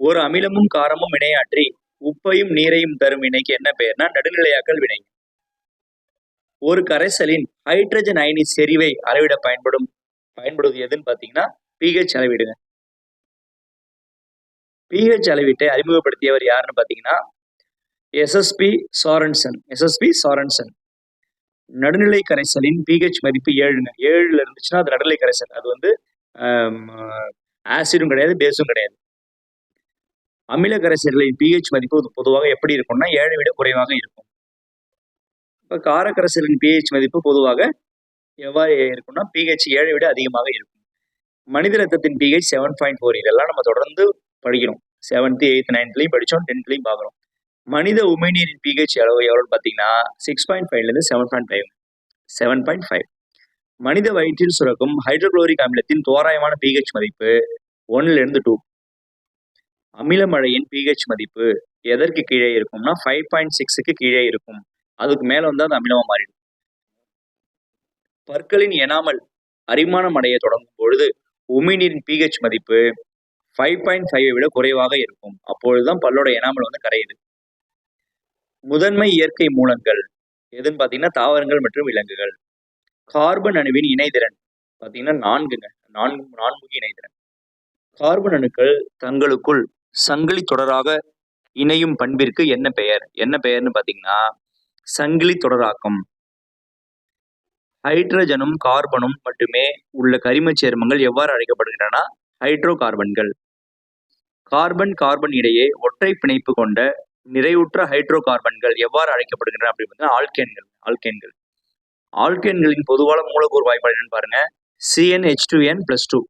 ஒரு அமிலமும் காரமும் வினையாற்றி உப்பையும் நீரையும் தரும் வினைக்கு என்ன பெயர்னா நடுநிலையாக்கல் வினை. ஒரு கரைசலின் ஹைட்ரஜன் அயனி செறிவை அளவிட பயன்படுவது எதுன்னு பாத்தீங்கன்னா pH அளவீடுங்க. pH அளவீட்டை அறிமுகப்படுத்தியவர் யாருன்னு பாத்தீங்கன்னா SSP சாரன்சன். நடுநிலை கரைசலின் pH மதிப்பு 7ங்க. 7ல இருந்துச்சுன்னா அது நடுநிலை கரைசல். அது வந்து ஆசிடும் கிடையாது, பேஸும் கிடையாது. அமில கரைசல்களின் pH மதிப்பு பொதுவாக எப்படி இருக்கும்னா 7 விட குறைவாக இருக்கும். இப்ப கார கரைசலின் pH மதிப்பு பொதுவாக எவ்வாறு இருக்கும்னா pH 7 விட அதிகமாக இருக்கும். மனித ரத்தத்தின் pH 7.4. இதெல்லாம் நம்ம தொடர்ந்து படிக்கிறோம். 7th 8th 9thலையும் படிச்சோம், 10thலையும் பாக்குறோம். மனித உமிழ்நீரின் pH அளவு எவ்வளவு பாத்தீங்கன்னா 6.5ல இருந்து 7.5. மனித வயிற்றில் சுரக்கும் ஹைட்ரோகுளோரிக் அமிலத்தின் தோராயமான pH மதிப்பு 1ல இருந்து 2. அமில மழையின் pH மதிப்பு எதற்கு கீழே இருக்கும்னா 5.6க்கு கீழே இருக்கும். அதுக்கு மேல வந்து அது அமிலமா மாறிடும். பற்களின் எனாமல் அரிமானம் அடைய தொடங்கும் பொழுது உமிழ்நீரின் pH மதிப்பு 5.5 விட குறைவாக இருக்கும். அப்பொழுதுதான் பல்லோட எனாமல் வந்து கரையுது. முதன்மை இயற்கை மூலங்கள் எதுன்னு பாத்தீங்கன்னா தாவரங்கள் மற்றும் விலங்குகள். கார்பன் அணுவின் இணைதிறன் பாத்தீங்கன்னா 4ங்க. 4 இணைதிறன். கார்பன் அணுக்கள் தங்களுக்குள் சங்கிலி தொடராக இணையும் பண்பிற்கு என்ன பெயர்? என்ன பெயர்னு பாத்தீங்கன்னா சங்கிலி தொடராக்கம். ஹைட்ரஜனும் கார்பனும் மட்டுமே உள்ள கரிம சேர்மங்கள் எவ்வாறு அழைக்கப்படுகின்றன? ஹைட்ரோ கார்பன்கள். கார்பன் இடையே ஒற்றை பிணைப்பு கொண்ட நிறைவுற்ற ஹைட்ரோ கார்பன்கள் எவ்வாறு அழைக்கப்படுகின்றன அப்படின்னு ஆல்கேன்கள். ஆல்கேன்களின் பொதுவான மூலக்கூறு வாய்ப்பாடு என்னன்னு பாருங்க, CnH2n+2.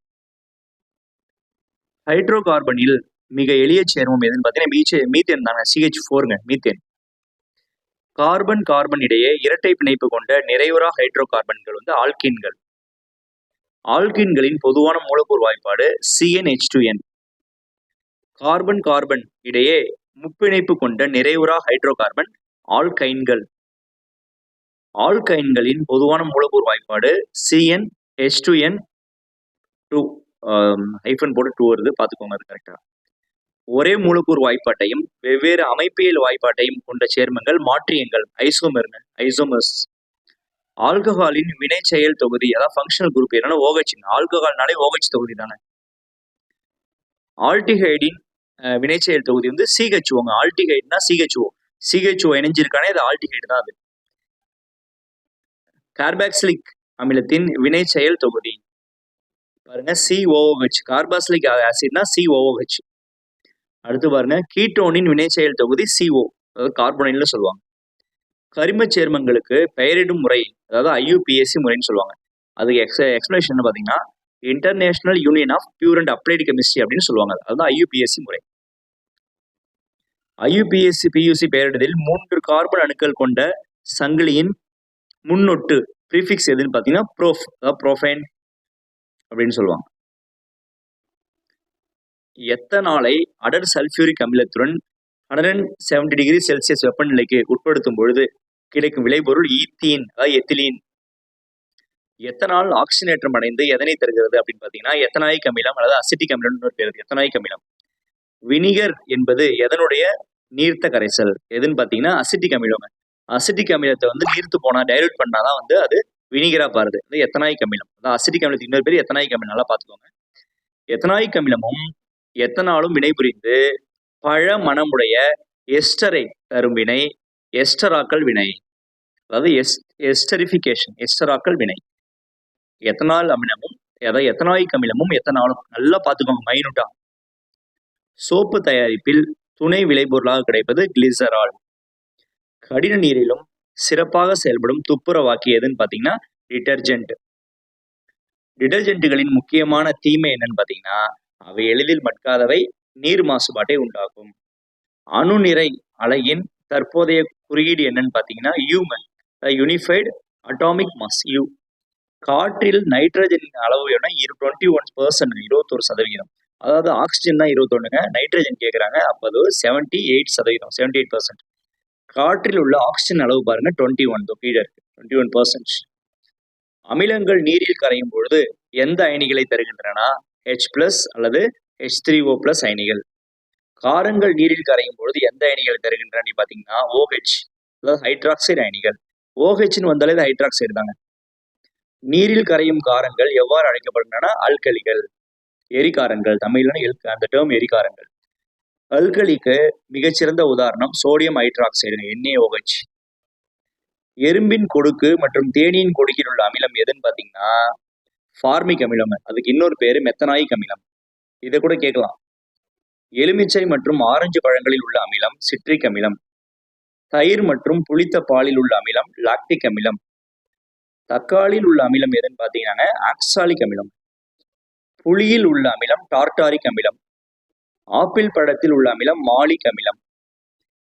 ஹைட்ரோ கார்பனில் மிக எளிய சேர்மம் எதுன்னு பாத்தீங்கன்னா மீத்தேன் தாங்க. CH4ங்க, மீத்தேன். கார்பன் இடையே இரட்டை பிணைப்பு கொண்ட நிறைவுறா ஹைட்ரோ கார்பன்கள் வந்து ஆல்கீன்கள். ஆல்கீன்களின் பொதுவான மூலக்கூறு வாய்ப்பாடு CnH2n. கார்பன் இடையே முப்பிணைப்பு கொண்ட நிறைவுறா ஹைட்ரோ கார்பன் ஆல்கைன்கள். ஆல்கைன்களின் பொதுவான மூலக்கூறு வாய்ப்பாடு CnH2n2. ஹைஃபன் போட்டு 2 வருது, பாத்துக்கோங்க அது கரெக்டா. ஒரே மூலக்கூறு வாய்ப்பாட்டையும் வெவ்வேறு அமைப்பியல் வாய்ப்பாட்டையும் கொண்ட சேர்மங்கள் மாற்றியங்கள், ஐசோமர்ஸ். ஆல்கஹாலின் வினை செயல் தொகுதி அதாவது ஃபங்க்ஷனல் குரூப் என்னன்னா OH. ஆல்கஹால்னாலே OH தொகுதி தானே. ஆல்டிஹைடின் வினைச்செயல் தொகுதி வந்து CHOங்க. ஆல்டிஹைட்னா CHO இணைஞ்சிருக்கானே அது ஆல்டிஹைடு தான். அது கார்பாக்சிலிக் அமிலத்தின் வினை செயல் தொகுதி பாருங்க COOH. Carboxylic ஆசிட்னா COOH. அடுத்து பாருங்க கீட்டோனின் வினை செயல் தொகுதி CO, அதாவது கார்போனைல்னு சொல்லுவாங்க. கரிம சேர்மங்களுக்கு பெயரிடும் முறை அதாவது IUPAC முறைன்னு சொல்லுவாங்க. அதுக்கு எக்ஸ்பிளேஷன் பாத்தீங்கன்னா international union of pure and applied chemistry அப்படின்னு சொல்லுவாங்க. அதுதான் IUPAC முறை. IUPAC பெயரிடுதலில் 3 கார்பன் அணுக்கள் கொண்ட சங்கிலியின் முன்னொட்டு ப்ரீஃபிக்ஸ் எதுன்னு பாத்தீங்கன்னா ப்ரோஃபைன் அப்படின்னு சொல்லுவாங்க. எத்தனாலை அடர் சல்பியூரிக் அமிலத்துடன் 170 டிகிரி செல்சியஸ் வெப்பநிலைக்கு உட்படுத்தும் பொழுது கிடைக்கும் விளைபொருள் ஈத்தீன் அதாவது எத்திலீன். எத்தனால் ஆக்சிஜனேற்றம் அடைந்து எதனை தருகிறது அப்படின்னு பாத்தீங்கன்னா எத்தனாயிக் அமிலம் அல்லது அசிட்டிக் அமிலம்னு ஒரு பேர். எத்தனாயிக் அமிலம். வினிகர் என்பது எதனுடைய நீர்த்த கரைசல் எதுன்னு பாத்தீங்கன்னா அசிட்டிக் அமிலம். அசிட்டிக் அமிலத்தை வந்து நீர்த்து போனா டைலூட் பண்ணாதான் வந்து அது வினிகரா பாருது. எத்தனாயிக் அமிலம். அதாவது அசிட்டிக் அமிலத்துக்கு இன்னொரு பேர் எத்தனாயிக் அமிலம். நல்லா பாத்துக்கோங்க. எத்தனாயிக் அமிலமும் எத்தனாலும் வினைபுரிந்து பழ மணமுடைய எஸ்டரை தரும் வினை எஸ்டராக்கல் வினை. அதாவது எஸ்டரிஃபிகேஷன் வினை. எத்தனால் அமிலமும் அதாவது எத்தனாயிக் அமிலமும் எத்தனாலும் நல்லா பாத்துக்கோங்க மைனூட்டா. சோப்பு தயாரிப்பில் துணை விளைபொருளாக கிடைப்பது கிளிசரால். கடின நீரிலும் சிறப்பாக செயல்படும் துப்புரவாக்கி எதுன்னு பாத்தீங்கன்னா டிடர்ஜென்ட். டிடர்ஜென்ட்டுகளின் முக்கியமான தீமை என்னன்னு பாத்தீங்கன்னா அவை எளிதில் மட்காதவை, நீர் மாசுபாட்டை உண்டாக்கும். அணுநிறை அலையின் தற்போதைய குறியீடு என்னன்னு பாத்தீங்கன்னா யூனிஃபைடு அட்டாமிக் மாஸ் U. காற்றில் நைட்ரஜனின் அளவு என்ன 21%, 21%. அதாவது ஆக்சிஜன் தான் 21ங்க, நைட்ரஜன் கேட்குறாங்க. அப்போ அது 78%. காற்றில் உள்ள ஆக்சிஜன் அளவு பாருங்க 21 கீழே இருக்கு 21%. அமிலங்கள் நீரில் கரையும் பொழுது எந்த அயனிகளை தருகின்றன? H+ அல்லது H3O+ அயனிகள். காரங்கள் நீரில் கரையும் பொழுது எந்த அயனிகளை தருகின்றன பாத்தீங்கன்னா OH அதாவது ஹைட்ராக்சைடு அயனிகள். OHன்னு வந்தாலே ஹைட்ராக்சைடு தாங்க. நீரில் கரையும் காரங்கள் எவ்வாறு அழைக்கப்படுகின்றன? அல்கலிகள், எரிகாரங்கள். தமிழ்ல அந்த டேர்ம் எரிகாரங்கள். அல்கலிக்கு மிகச்சிறந்த உதாரணம் சோடியம் ஹைட்ராக்சைடு NaOH. எறும்பின் கொடுக்கு மற்றும் தேனியின் கொடுக்கில் உள்ள அமிலம் எதுன்னு பாத்தீங்கன்னா ஃபார்மிக் அமிலம். அதுக்கு இன்னொரு பேரு மெத்தனாயிக் அமிலம். இதை கூட கேட்கலாம். எலுமிச்சை மற்றும் ஆரஞ்சு பழங்களில் உள்ள அமிலம் சிட்ரிக் அமிலம். தயிர் மற்றும் புளித்த பாலில் உள்ள அமிலம் லாக்டிக் அமிலம். தக்காளியில் உள்ள அமிலம் எதுன்னு பாத்தீங்கன்னா ஆக்சாலிக் அமிலம். புளியில் உள்ள அமிலம் டார்டாரிக் அமிலம். ஆப்பிள் பழத்தில் உள்ள அமிலம் மாலிக் அமிலம்.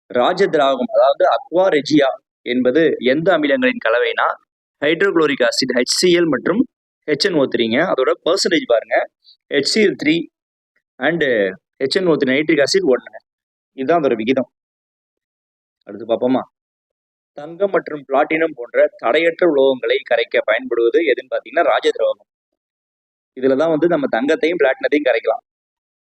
ராஜதிராகம் அதாவது அக்வா ரெஜியா என்பது எந்த அமிலங்களின் கலவைனா ஹைட்ரோகுளோரிக் ஆசிட் HCl மற்றும் HNO3ங்க. அதோட பெர்சன்டேஜ் பாருங்க HCl3 and HNO3 nitric acid 1. இதுதான் அதோட விகிதம். அடுத்து பார்ப்போமா? தங்கம் மற்றும் பிளாட்டினம் போன்ற தடையற்ற உலோகங்களை கரைக்க பயன்படுவது எதுன்னு பாத்தீங்கன்னா ராஜதிராகம். இதுலதான் நம்ம தங்கத்தையும் பிளாட்டினத்தையும் கரைக்கலாம்.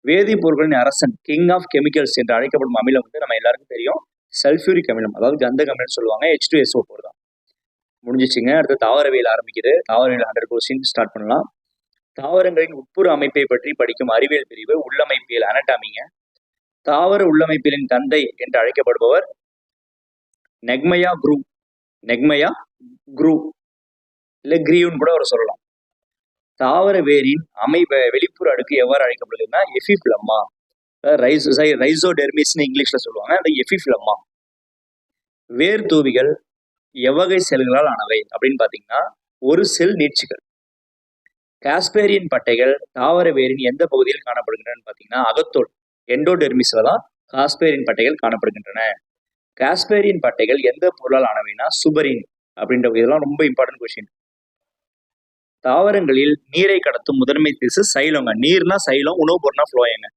வேதிப்பொருட்களின் அரசன் கிங் ஆஃப் கெமிக்கல்ஸ் என்று அழைக்கப்படும் அமிலம் நம்ம எல்லாருக்கும் தெரியும் சல்ஃபியூரிக் அமிலம், அதாவது கந்தக அமிலம் சொல்லுவாங்க. H2SO4 தான். முடிஞ்சிச்சுங்க. அடுத்து தாவரவியல் ஆரம்பிக்குது. தாவரவியல் 100 கொஸ்டின் ஸ்டார்ட் பண்ணலாம். தாவரங்களின் உட்புற அமைப்பை பற்றி படிக்கும் அறிவியல் பிரிவு உள்ளமைப்பியல் அனடாமிங்க. தாவர உள்ளமைப்பியலின் தந்தை என்று அழைக்கப்படுபவர் நெக்மையா குரூ இல்ல கிரீவ்னு கூட அவர் சொல்லலாம். தாவர வேரின் வெளிப்புற அடுக்கு எவ்வாறு அழைக்கப்படுதுன்னா எபிஃபிளம்மா. ரைசோடெர்மிஸ்னு இங்கிலீஷ்ல சொல்லுவாங்க. அது எபிஃபிளம்மா. வேர் தூவிகள் எவ்வகை செல்களால் ஆனவை அப்படின்னு பாத்தீங்கன்னா ஒரு செல் நீட்சிகள். காஸ்பேரியன் பட்டைகள் தாவர வேரின் எந்த பகுதியில் காணப்படுகின்றன பாத்தீங்கன்னா அகத்தோல் எண்டோடெர்மிஸ்ல தான் காஸ்பேரியன் பட்டைகள் காணப்படுகின்றன. காஸ்பேரியன் பட்டைகள் எந்த பொருளால் ஆனவைனா சுபரின் அப்படின்ற இதெல்லாம் ரொம்ப இம்பார்ட்டன்ட் கொஸ்டின். தாவரங்களில் நீரை கடத்தும் முதன்மை திசு சைலோங்க. நீர்னா சைலம், உணவுப் பொருள்னா ஃப்ளோயங்க.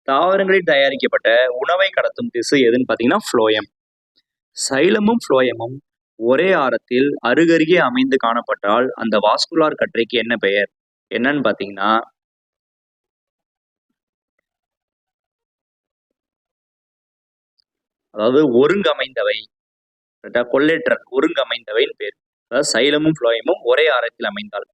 தாவரங்களில் தயாரிக்கப்பட்ட உணவை கடத்தும் திசு எதுன்னு பாத்தீங்கன்னா ஃப்ளோயம். சைலமும் ஃப்ளோயமும் ஒரே ஆரத்தில் அருகருகே அமைந்து காணப்பட்டால் அந்த வாஸ்குலார் கற்றைக்கு என்ன பெயர்? என்னன்னு பாத்தீங்கன்னா அதாவது ஒருங்கமைந்தவை, கொல்லேற்றல் ஒருங்கமைந்தவைன்னு பேர். அதாவது சைலமும் ஃப்ளோயமும் ஒரே ஆரத்தில் அமைந்தால்.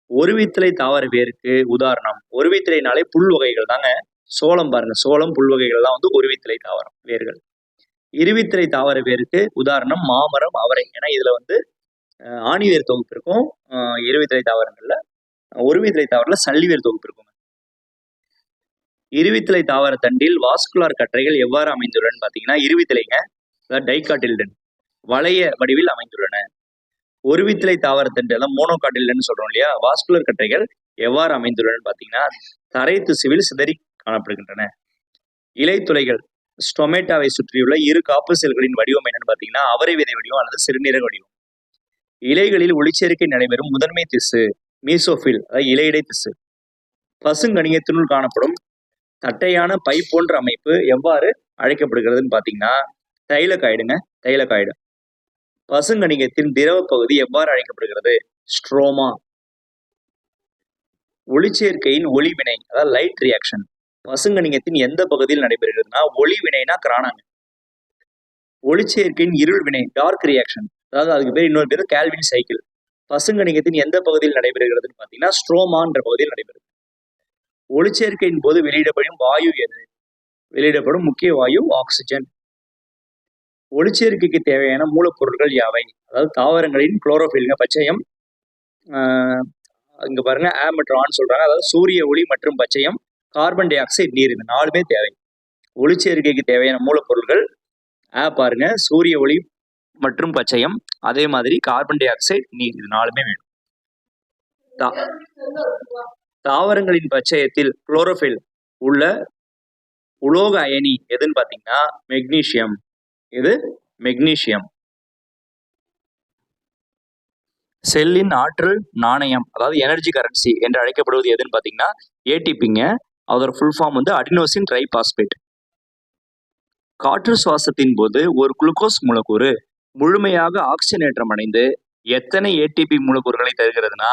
ஒருவித்தலை தாவர வேருக்கு உதாரணம். ஒருவித்தலைனாலே புல் வகைகள் தாங்க. சோளம் பாருங்க, சோளம் புல் வகைகள் தான் ஒருவித்தலை தாவரம் வேர்கள். இருவித்தலை தாவர வேருக்கு உதாரணம் மாமரம், அவரை. ஏன்னா இதுல ஆணிவேர் தொகுப்பு இருக்கும் இருவித்தலை தாவரங்கள்ல. ஒருவித்தலை தாவரத்துல சல்லிவேர் தொகுப்பு இருக்கும். இருவித்தலை தாவர தண்டில் வாஸ்குலார் கற்றைகள் எவ்வாறு அமைந்துள்ளன பாத்தீங்கன்னா இருவித்தலைங்க டைகாட்டில்டன் வளைய வடிவில் அமைந்துள்ளன. ஒருவித்தலை தாவர தண்டு எல்லாம் மோனோகாட்டில்டன் சொல்றோம் இல்லையா. வாஸ்குலர் கற்றைகள் எவ்வாறு அமைந்துள்ளன பாத்தீங்கன்னா தரை திசுவில் சிதறி காணப்படுகின்றன. இலைத்துளைகள் ஸ்டொமேட்டாவை சுற்றியுள்ள இரு காப்பு செல்களின் வடிவம் என்னன்னு பாத்தீங்கன்னா அவரை விதை வடிவம் அல்லது சிறுநீரக வடிவம். இலைகளில் ஒளிச்சேர்க்கை நடைபெறும் முதன்மை திசு மீசோஃபில், அதாவது இலையிடை திசு. பசுங்கணிகத்தினுள் காணப்படும் தட்டையான பை போன்ற அமைப்பு எவ்வாறு அழைக்கப்படுகிறதுன்னு பாத்தீங்கன்னா தைலகாய்டுங்க. தைலகாய்டு. பசுங்கணிகத்தின் திரவ பகுதி எவ்வாறு அழைக்கப்படுகிறது? ஸ்ட்ரோமா. ஒளிச்சேர்க்கையின் ஒளிவினை, அதாவது லைட் ரியாக்ஷன், பசுங்கணிகத்தின் எந்த பகுதியில் நடைபெறுகிறதுனா ஒளிவினைனா கிரானாங்க. ஒளிச்சேர்க்கையின் இருள் வினை டார்க் ரியாக்ஷன், அதாவது அதுக்கு பேர் இன்னொரு பேர் கால்வின் சைக்கிள். பசுங்கணிகத்தின் எந்த பகுதியில் நடைபெறுகிறதுன்னு பாத்தீங்கன்னா ஸ்ட்ரோமான்ற பகுதியில் நடைபெறுது. ஒளிச்சேர்க்கையின் போது வெளியிடப்படும் வாயு எது? வெளியிடப்படும் முக்கிய வாயு ஆக்சிஜன். ஒளிச்சேர்க்கைக்கு தேவையான மூலப்பொருட்கள் யாவை? அதாவது தாவரங்களின் குளோரோஃபில்ங்க பச்சையம். இங்க பாருங்க ஆ மற்றும் ஆன்னு சொல்றாங்க. அதாவது சூரிய ஒளி மற்றும் பச்சையம், கார்பன் டை ஆக்சைடு, நீர். இந்த 4மே தேவை. ஒளிச்சேர்க்கைக்கு தேவையான மூலப்பொருட்கள் பாருங்க சூரிய ஒளி மற்றும் பச்சையம், அதே மாதிரி கார்பன் டை ஆக்சைடு, நீர். இது 4மே வேணும். தாவரங்களின் பச்சையத்தில் குளோரோஃபில் உள்ள உலோக அயனி எதுன்னு பாத்தீங்கன்னா மெக்னீசியம். இது மெக்னீசியம். செல்லின் ஆற்றல் நாணயம், அதாவது எனர்ஜி கரன்சி என்று அழைக்கப்படுவது எதுன்னு பாத்தீங்கன்னா ஏடிபிங்க. அதோட ஃபுல் ஃபார்ம் அடினோசின் ட்ரைபாஸ்பேட். காற்று சுவாசத்தின் போது ஒரு குளுக்கோஸ் மூலக்கூறு முழுமையாக ஆக்சிஜனேற்றம் அடைந்து எத்தனை ஏடிபி மூலக்கூறுகளை தருகிறதுனா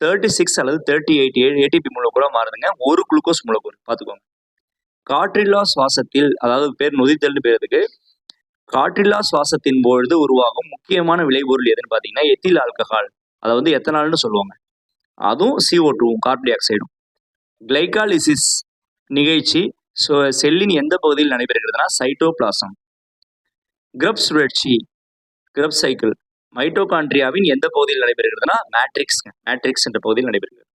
36 அல்லது 38 ஏடிபி மூலக்கூறா மாறுதுங்க ஒரு குளுக்கோஸ் மூலக்கூறு. பார்த்துக்கோங்க. காற்றில்லா சுவாசத்தில், அதாவது பேர் நொதித்தல்னு பேர் இருக்கு. காற்றில்லா சுவாசத்தின் பொழுது உருவாகும் முக்கியமான விளைபொருள் எதுன்னு பார்த்தீங்கன்னா எத்தில் ஆல்கஹால், அதாவது எத்தனால்னு சொல்லுவாங்க. அதுவும் CO2 கார்பன் டை ஆக்சைடும். கிளைகாலிசிஸ் நிகழ்ச்சி செல்லின் எந்த பகுதியில் நடைபெறுகிறதுனா சைட்டோபிளாசம். கிரப் சுழற்சி, கிரப் சைக்கிள் மைட்டோகாண்ட்ரியாவின் எந்த பகுதியில் நடைபெறுகிறதுனா மேட்ரிக்ஸ் என்ற பகுதியில் நடைபெறுகிறது.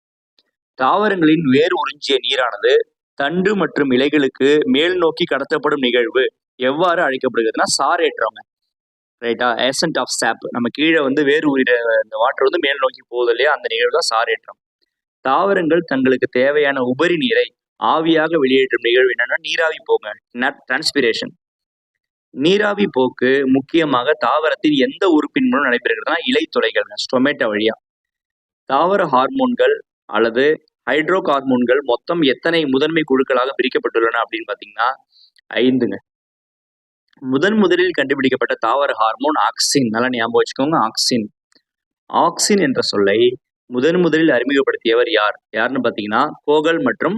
தாவரங்களின் வேர் உறிஞ்சிய நீரானது தண்டு மற்றும் இலைகளுக்கு மேல் நோக்கி கடத்தப்படும் நிகழ்வு எவ்வாறு அழைக்கப்படுகிறதுனா சாரேற்றவங்க. ரைட்டா? ஏசன்ட் ஆஃப் சாப், நம்ம கீழே வேர் உயிர இந்த வாட்டர் மேல் நோக்கி போகுது இல்லையா, அந்த நிகழ்வு தான் சாரேற்றம். தாவரங்கள் தங்களுக்கு தேவையான உபரி நீரை ஆவியாக வெளியேற்றும் நிகழ்வு என்னன்னா நீராவி போக்கு, டிரான்ஸ்பிரேஷன். நீராவி போக்கு முக்கியமாக தாவரத்தின் எந்த உறுப்பின் மூலம் நடைபெறுகிறதுனா இலைத்துளைகள், ஸ்டொமேட்டா வழியா. தாவர ஹார்மோன்கள் அல்லது ஹைட்ரோ ஹார்மோன்கள் மொத்தம் எத்தனை முதன்மை குழுக்களாக பிரிக்கப்பட்டுள்ளன அப்படின்னு பார்த்தீங்கன்னா 5ங்க. முதலில் கண்டுபிடிக்கப்பட்ட தாவர ஹார்மோன் ஆக்சின். நல்லா ஞாபகம் வச்சுக்கோங்க, ஆக்சின். ஆக்சின் என்ற சொல்லை முதலில் அறிமுகப்படுத்தியவர் யாருன்னு பார்த்தீங்கன்னா கோகல் மற்றும்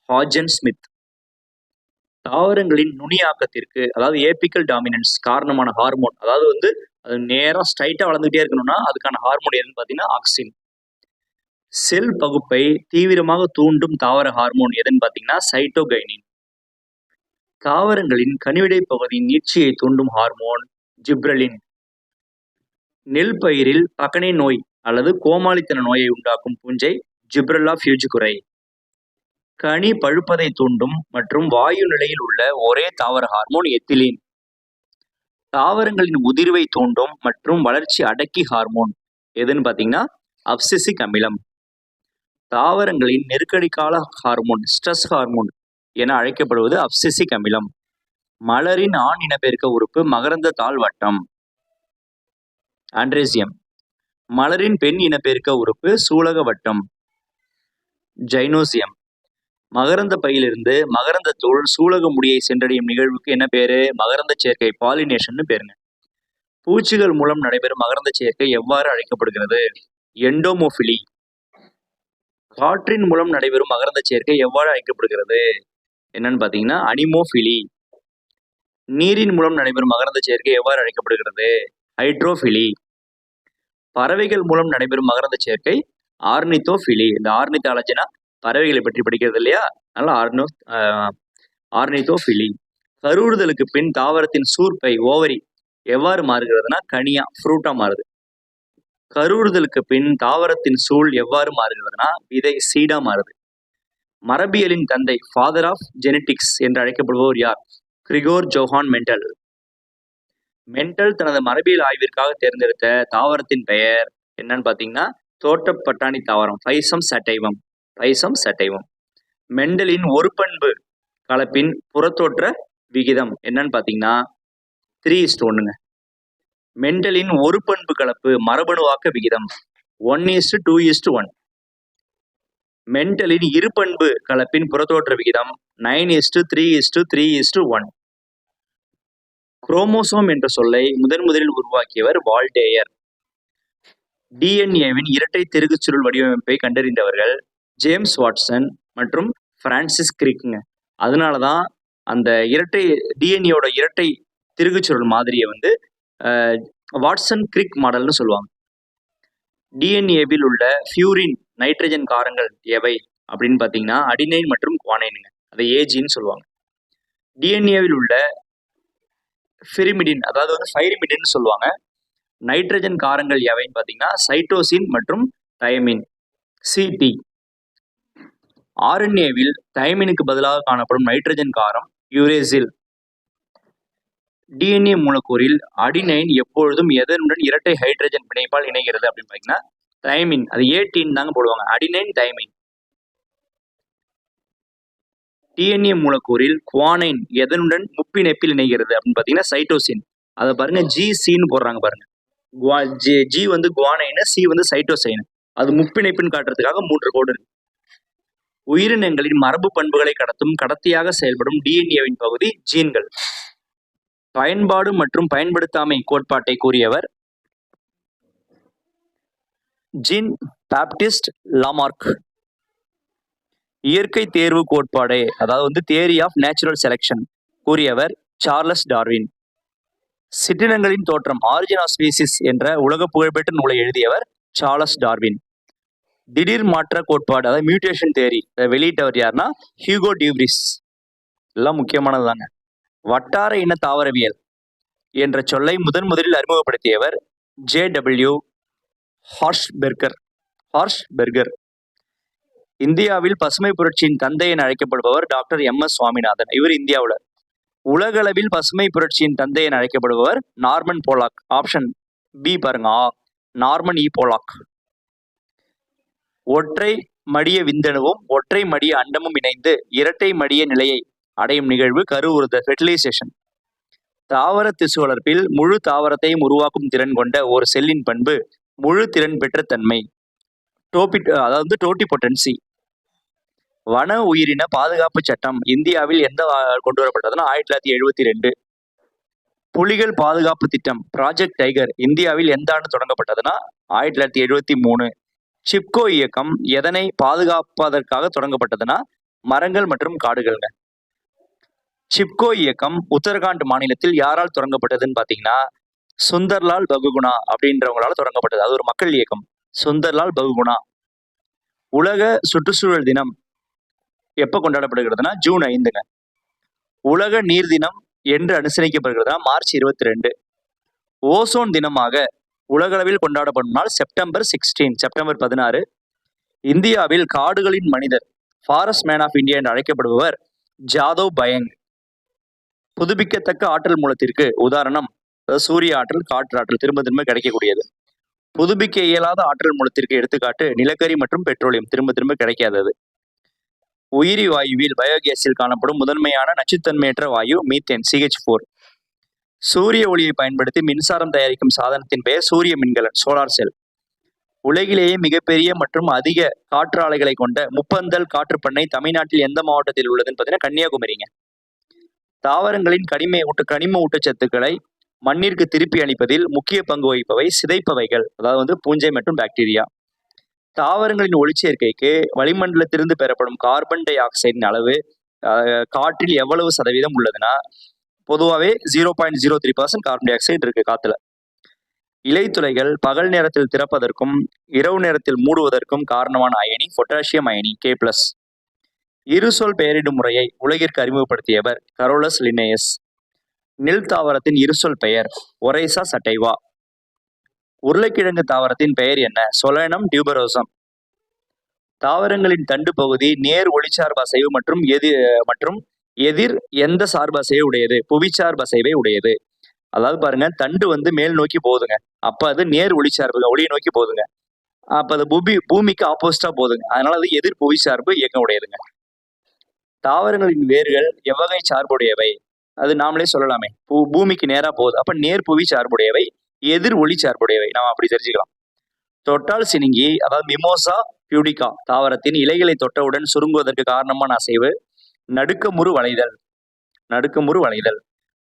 ஹாஜன் ஸ்மித். தாவரங்களின் நுனியாக்கத்திற்கு, அதாவது ஏபிக்கல் டாமினன்ஸ் காரணமான ஹார்மோன், அதாவது அது நேரா ஸ்ட்ரைட்டா வளர்ந்துகிட்டே இருக்கணும்னா அதுக்கான ஹார்மோன் எதுன்னு பார்த்தீங்கன்னா ஆக்சின். செல் பகுப்பை தீவிரமாக தூண்டும் தாவர ஹார்மோன் எதுன்னு பார்த்தீங்கன்னா சைட்டோகைனின். தாவரங்களின் கனிவிடை பகுதியின் நீட்சியை தூண்டும் ஹார்மோன் ஜிப்ரலின். நெல் பயிரில் பகனை நோய் அல்லது கோமாளித்தன நோயை உண்டாக்கும் பூஞ்சை ஜிப்ரல்லா ஃபியூஜிகுரை. கனி பழுப்பதை தூண்டும் மற்றும் வாயு நிலையில் உள்ள ஒரே தாவர ஹார்மோன் எத்திலீன். தாவரங்களின் உதிர்வை தூண்டும் மற்றும் வளர்ச்சி அடக்கி ஹார்மோன் எதுன்னு பார்த்தீங்கன்னா அப்சிசிக் அமிலம். தாவரங்களின் நெருக்கடி கால ஹார்மோன், ஸ்ட்ரெஸ் ஹார்மோன் என அழைக்கப்படுவது அப்சிசிக் அமிலம். மலரின் ஆண் இனப்பெருக்க உறுப்பு மகரந்த தாள் வட்டம், ஆண்ட்ரேசியம். மலரின் பெண் இனப்பெருக்க உறுப்பு சூலக வட்டம், ஜைனோசியம். மகரந்த பையிலிருந்து மகரந்த தூள் சூலக முடியை சென்றடையும் நிகழ்வுக்கு என்ன பேரு? மகரந்த சேர்க்கை, பாலினேஷன் பேருங்க. பூச்சிகள் மூலம் நடைபெறும் மகரந்த சேர்க்கை எவ்வாறு அழைக்கப்படுகிறது? எண்டோமோஃபிலி. காற்றின் மூலம் நடைபெறும் மகரந்த சேர்க்கை எவ்வாறு அழைக்கப்படுகிறது? என்னன்னு பார்த்தீங்கன்னா அனிமோஃபிலி. நீரின் மூலம் நடைபெறும் மகரந்த சேர்க்கை எவ்வாறு அழைக்கப்படுகிறது? ஹைட்ரோஃபிலி. பறவைகள் மூலம் நடைபெறும் மகரந்த சேர்க்கை ஆர்னித்தோஃபிலி. இந்த ஆர்னித்தாலஜினா பறவைகளை பற்றி படிக்கிறது இல்லையா, அதனால ஆர்னித்தோஃபிலி. கருவுறுதலுக்கு பின் தாவரத்தின் சூர்பை, ஓவரி எவ்வாறு மாறுகிறதுனா கனியா, ஃப்ரூட்டா மாறுது. கருவுறுதலுக்கு பின் தாவரத்தின் சூழ் எவ்வாறு மாறுகிறதுனா விதை, சீடா மாறுது. மரபியலின் தந்தை, ஃபாதர் ஆஃப் ஜெனட்டிக்ஸ் என்று அழைக்கப்படுபவர் யார்? Gregor Johann mental. மெண்டல் தனது மரபியல் ஆய்விற்காக தேர்ந்தெடுத்த தாவரத்தின் பெயர் என்னன்னு பார்த்தீங்கன்னா தோட்டப்பட்டாணி தாவரம், பைசம் சட்டைவம். மெண்டலின் ஒரு பண்பு கலப்பின் புறத்தோற்ற விகிதம் என்னன்னு பார்த்தீங்கன்னா 3:1ங்க. மெண்டலின் ஒரு பண்பு கலப்பு மரபணுவாக்க விகிதம் 1:2:1. மெண்டலின் இரு பண்பு கலப்பின் புறத்தோற்ற விகிதம் 9:3:3:1. குரோமோசோம் என்ற சொல்லை முதலில் உருவாக்கியவர் வால்டேயர். டிஎன்ஏவின் இரட்டை திருகுச் சுருள் வடிவமைப்பை கண்டறிந்தவர்கள் ஜேம்ஸ் வாட்சன் மற்றும் பிரான்சிஸ் கிரிக்குங்க. அதனாலதான் அந்த இரட்டை டிஎன்ஏவோட இரட்டை திருகுச்சுருள் மாதிரியை வாட்சன் கிரிக் மாடல்னு சொல்லுவாங்க. டிஎன்ஏவில் உள்ள ஃபியூரின் நைட்ரஜன் காரங்கள் எவை அப்படின்னு பார்த்தீங்கன்னா அடினைன் மற்றும் குவானைனுங்க, அதை ஏஜின்னு சொல்லுவாங்க. டிஎன்ஏவில் உள்ள பிரிமிடின், அதாவது ஃபைரிமிடின்னு சொல்லுவாங்க, நைட்ரஜன் காரங்கள் எவைன்னு பார்த்தீங்கன்னா சைட்டோசின் மற்றும் தைமின், சிடி. ஆர்என்ஏவில் தைமினுக்கு பதிலாக காணப்படும் நைட்ரஜன் காரம் யூரேசில். டிஎன்ஏ மூலக்கூறில் அடினைன் எப்பொழுதும் எதனுடன் இரட்டை ஹைட்ரஜன் பிணைப்பால் இணைகிறது அப்படின்னு பார்த்தீங்கன்னா தைமின், அது ஏடின் தாங்க போடுவாங்க, அடினைன் தைமின். டிஎன்ஏ மூலக்கூறில் குவானைன் எதனுடன் முப்பிணைப்பில் இணைகிறது அப்படின்னு பார்த்தீங்கன்னா சைட்டோசின். அதை பாருங்க ஜிசின்னு போடுறாங்க பாருங்க. G guanine, C cytosine. அது முப்பிணைப்புன்னு காட்டுறதுக்காக 3 கோடு இருக்கு. உயிரினங்களின் மரபு பண்புகளை கடத்தும் கடத்தியாக செயல்படும் டிஎன்ஏவின் பகுதி ஜீன்கள். பயன்பாடு மற்றும் பயன்படுத்தாமை கோட்பாட்டை கூறியவர் ஜீன் பாப்டிஸ்ட் லாமார்க். இயற்கை தேர்வு கோட்பாடு, அதாவது தியரி ஆஃப் நேச்சுரல் செலெக்ஷன், கூறியவர் சார்லஸ் டார்வின். சிற்றினங்களின் தோற்றம், ஆரிஜின் ஆஃப் ஸ்பீசிஸ் என்ற உலக புகழ்பெற்ற நூலை எழுதியவர் சார்லஸ் டார்வின். திடீர் மாற்ற கோட்பாடு, அதாவது மியூட்டேஷன் தியரி, வெளியிட்டவர் யாருன்னா ஹியூகோ டியூப்ரிஸ். எல்லாம் முக்கியமானதுதாங்க. வட்டார இன தாவரவியல் என்ற சொல்லை முதலில் அறிமுகப்படுத்தியவர் JW ஹார்ஷ்பெர்கர். இந்தியாவில் பசுமை புரட்சியின் தந்தை என அழைக்கப்படுபவர் டாக்டர் MS சுவாமிநாதன். இவர் இந்தியாவில். உலகளவில் பசுமை புரட்சியின் தந்தை என அழைக்கப்படுபவர் நார்மன் போலாக். ஆப்ஷன் பி பாருங்க, நார்மன் போலாக். ஒற்றை மடிய விந்தணுவும் ஒற்றை மடிய அண்டமும் இணைந்து இரட்டை மடிய நிலையை அடையும் நிகழ்வு கருவுறுதல், ஃபெர்டிலைசேஷன். தாவர திசு வளர்ப்பில் முழு தாவரத்தையும் உருவாக்கும் திறன் கொண்ட ஒரு செல்லின் பண்பு முழு திறன் பெற்ற தன்மை, டோட்டிபொட்டன்சி. வன உயிரின பாதுகாப்பு சட்டம் இந்தியாவில் எந்த கொண்டு வரப்பட்டதுன்னா 1972. புலிகள் பாதுகாப்பு திட்டம் ப்ராஜெக்ட் டைகர் இந்தியாவில் எந்த ஆண்டு தொடங்கப்பட்டதுன்னா 1973. சிப்கோ இயக்கம் எதனை பாதுகாப்பதற்காக தொடங்கப்பட்டதுன்னா மரங்கள் மற்றும் காடுகள்ங்க. சிப்கோ இயக்கம் உத்தரகாண்ட் மாநிலத்தில் யாரால் தொடங்கப்பட்டதுன்னு பாத்தீங்கன்னா சுந்தர்லால் பகுகுணா அப்படின்றவங்களால தொடங்கப்பட்டது. அது ஒரு மக்கள் இயக்கம், சுந்தர்லால் பகுகுணா. உலக சுற்றுச்சூழல் தினம் எப்ப கொண்டாடப்படுகிறதுனா ஜூன் 5ங்க. உலக நீர் தினம் என்று அனுசரிக்கப்படுகிறதுனா மார்ச் 22. ஓசோன் தினமாக உலகளவில் கொண்டாடப்படும் நாள் செப்டம்பர் 16. இந்தியாவில் காடுகளின் மனிதர், ஃபாரஸ்ட் மேன் ஆஃப் இந்தியா என்று அழைக்கப்படுபவர் ஜாதவ் பயங். புதுப்பிக்கத்தக்க ஆற்றல் மூலத்திற்கு உதாரணம் சூரிய ஆற்றல், காற்று ஆற்றல், திரும்ப கிடைக்கக்கூடியது. புதுப்பிக்க இயலாத ஆற்றல் மூலத்திற்கு எடுத்துக்காட்டு நிலக்கரி மற்றும் பெட்ரோலியம், திரும்ப கிடைக்காதது. உயிரி வாயுவில் பயோகேஸில் காணப்படும் முதன்மையான நச்சுத்தன்மையற்ற வாயு மீத்தேன், CH4. சூரிய ஒளியை பயன்படுத்தி மின்சாரம் தயாரிக்கும் சாதனத்தின் பெயர் சூரிய மின்கலன், சோலார் செல். உலகிலேயே மிகப்பெரிய மற்றும் அதிக காற்று ஆலைகளை கொண்ட முப்பந்தல் காற்று பண்ணை தமிழ்நாட்டில் எந்த மாவட்டத்தில் உள்ளதுன்னு பார்த்தீங்கன்னா கன்னியாகுமரிங்க. தாவரங்களின் கனிம ஊட்டச்சத்துக்களை மண்ணிற்கு திருப்பி அளிப்பதில் முக்கிய பங்கு வகிப்பவை சிதைப்பவைகள், அதாவது பூஞ்சை மற்றும் பாக்டீரியா. தாவரங்களின் ஒளிச்சேர்க்கைக்கு வளிமண்டலத்திலிருந்து பெறப்படும் கார்பன் டை ஆக்சைடின் அளவு காற்றில் எவ்வளவு சதவீதம் உள்ளதுன்னா பொதுவாகவே 0.03% கார்பன் டை ஆக்சைடு இருக்கு காத்துல. இலைத்துளைகள் பகல் நேரத்தில் திறப்பதற்கும் இரவு நேரத்தில் மூடுவதற்கும் காரணமான அயனி பொட்டாசியம் அயனி K+. இருசொல் பெயரிடும் முறையை உலகிற்கு அறிமுகப்படுத்தியவர் கரோலஸ் லின்னேயஸ். நெல் தாவரத்தின் இருசொல் பெயர் ஒரைசா சட்டைவா. உருளைக்கிழங்கு தாவரத்தின் பெயர் என்ன? சொலேனம் டியூபரோசம். தாவரங்களின் தண்டு பகுதி நேர் ஒளிச்சார்பு அசைவு மற்றும் எதிர் எந்த சார்பு அசைவை உடையது? புவிச்சார்பு அசைவை உடையது. அதாவது பாருங்க, தண்டு மேல் நோக்கி போகுதுங்க, அப்ப அது நேர் ஒளிச்சார்பு, ஒளியை நோக்கி போகுதுங்க. அப்ப அது பூமிக்கு ஆப்போசிட்டா போகுதுங்க, அதனால அது எதிர் புவிச்சார்பு இயக்கம் உடையதுங்க. தாவரங்களின் வேர்கள் எவ்வகை சார்புடையவை? அது நாமளே சொல்லலாமே, பூமிக்கு நேரா போகுது, அப்ப நேர் புவி சார்புடையவை, எதிர் ஒளி சார்புடையவை. நாம் அப்படி தெரிஞ்சுக்கலாம். தொட்டால் சினுங்கி, அதாவது மிமோசா பியூடிகா தாவரத்தின் இலைகளை தொட்டவுடன் சுருங்குவதற்கு காரணமான அசைவு நடுக்கமுறு வளைதல்.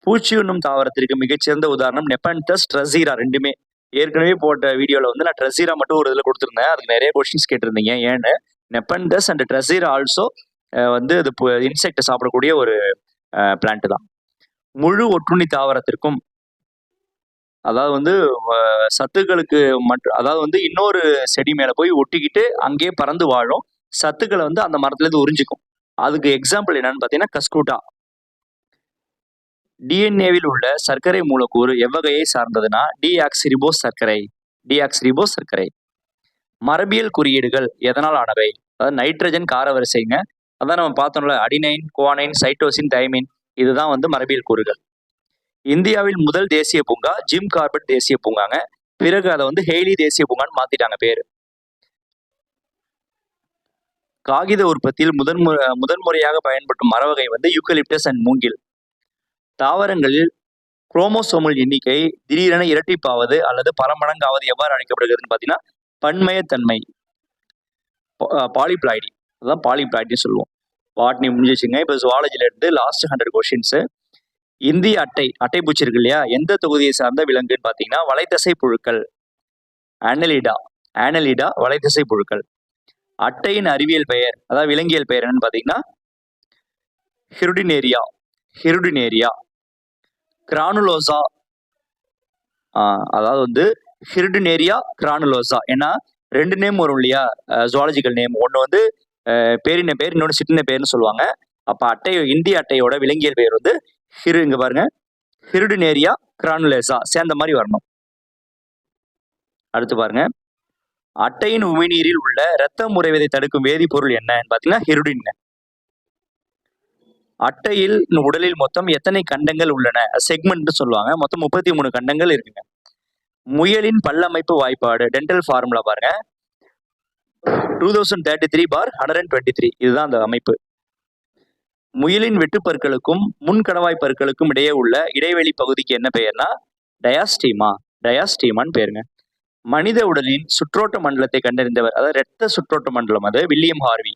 பூச்சி உண்ணும் தாவரத்திற்கு மிகச்சிறந்த உதாரணம் நெப்பன்தஸ், ட்ரெசீரா. ரெண்டுமே ஏற்கனவே போட்ட வீடியோல நான் ட்ரெசீரா மட்டும் ஒரு இதுல கொடுத்துருந்தேன், அதுக்கு நிறைய கொஸ்டின்ஸ் கேட்டிருந்தீங்க. ஏன்னு நெப்பன்தஸ் அண்ட் ட்ரெசீரா ஆல்சோ அது இன்செக்ட் சாப்பிடக்கூடிய ஒரு பிளான்ட் தான். முழு ஒட்டுண்ணி தாவரத்திற்கும் அதாவது சத்துக்களுக்கு அதாவது இன்னொரு செடி மேல போய் ஒட்டிக்கிட்டு அங்கேயே பறந்து வாழும், சத்துக்களை அந்த மரத்துல இருந்து உறிஞ்சிக்கும். அதுக்கு எக்ஸாம்பிள் என்னன்னு பாத்தீங்கன்னா கஸ்கூட்டா. டிஎன்ஏவில் உள்ள சர்க்கரை மூலக்கூறு எவ்வகையை சார்ந்ததுன்னா டிஆக்சிரிபோஸ் சர்க்கரை. மரபியல் குறியீடுகள் எதனால் ஆனவை? அதாவது நைட்ரஜன் கார வரிசைங்க, அதான் நம்ம பார்த்தோம்ல, அடினைன், குவானைன், சைட்டோசின், தைமின், இதுதான் மரபியல் கூறுகள். இந்தியாவில் முதல் தேசிய பூங்கா ஜிம் கார்பெட் தேசிய பூங்காங்க. பிறகு அதை ஹெய்லி தேசிய பூங்கான்னு மாத்திட்டாங்க பேரு. காகித உற்பத்தியில் முதன்முறையாக பயன்படும் மரவகை யூக்கலிப்டஸ் அண்ட் மூங்கில். தாவரங்களில் குரோமோசோமல் எண்ணிக்கை திடீரென இரட்டிப்பாவது அல்லது பல மடங்காவது எவ்வாறு அழைக்கப்படுகிறதுன்னு பாத்தீங்கன்னா பன்மயத்தன்மை, பாலிப்ளாய்டி. அதான் பாலிப்ளாய்டின்னு சொல்லுவோம். பாட்னி முடிஞ்சிச்சுங்க. இப்போ ஜுவாலஜில இருந்து லாஸ்ட் 100 கொஸ்டின்ஸ். இந்திய அட்டைப்பூச்சி இருக்கு இல்லையா, எந்த தொகுதியை சார்ந்த விலங்குன்னு பாத்தீங்கன்னா வலைத்தசை புழுக்கள். ஆனலிடா வலைத்தசை புழுக்கள். அட்டையின் அறிவியல் பெயர், அதாவது விலங்கியல் பெயர் என்னன்னு பாத்தீங்கன்னா ஹிருடினேரியா. கிரானுலோசா, அதாவது வந்து ஹிருடினேரியா கிரானுலோசா. ஏன்னா 2 நேம் வரும் இல்லையா, ஜுவாலஜிக்கல் நேம். ஒன்று வந்து பேரின பேர், இன்னொன்று சிற்றின பேர்னு சொல்லுவாங்க. அப்ப இந்திய அட்டையோட விலங்கியல் பெயர் வந்து இங்க பாருங்க, ஹிருடினேரியா கிரானுலேசா சேர்ந்த மாதிரி வரணும். அடுத்து பாருங்க, அட்டையின் உமிழ்நீரில் உள்ள இரத்தம் உறைவதை தடுக்கும் வேதிப்பொருள் என்னன்னு பாத்தீங்கன்னா ஹிருடின். அட்டையில் உடலில் மொத்தம் எத்தனை கண்டங்கள் உள்ளன, செக்மெண்ட் சொல்லுவாங்க. மொத்தம் 33 கண்டங்கள் இருக்குங்க. முயலின் பல்லமைப்பு வாய்ப்பாடு, டென்டல் ஃபார்முலா பாருங்க, 2033/123. இதுதான் அந்த அமைப்பு. முயலின் வெட்டுப்பற்களுக்கும் முன்கடவாய் பற்களுக்கும் இடையே உள்ள இடைவெளி பகுதிக்கு என்ன பெயர்னா டயாஸ்டீமான்னு பேருங்க. மனித உடலின் சுற்றோட்ட மண்டலத்தை கண்டறிந்தவர், அதாவது இரத்த சுற்றோட்ட மண்டலம், அது வில்லியம் ஹார்வி.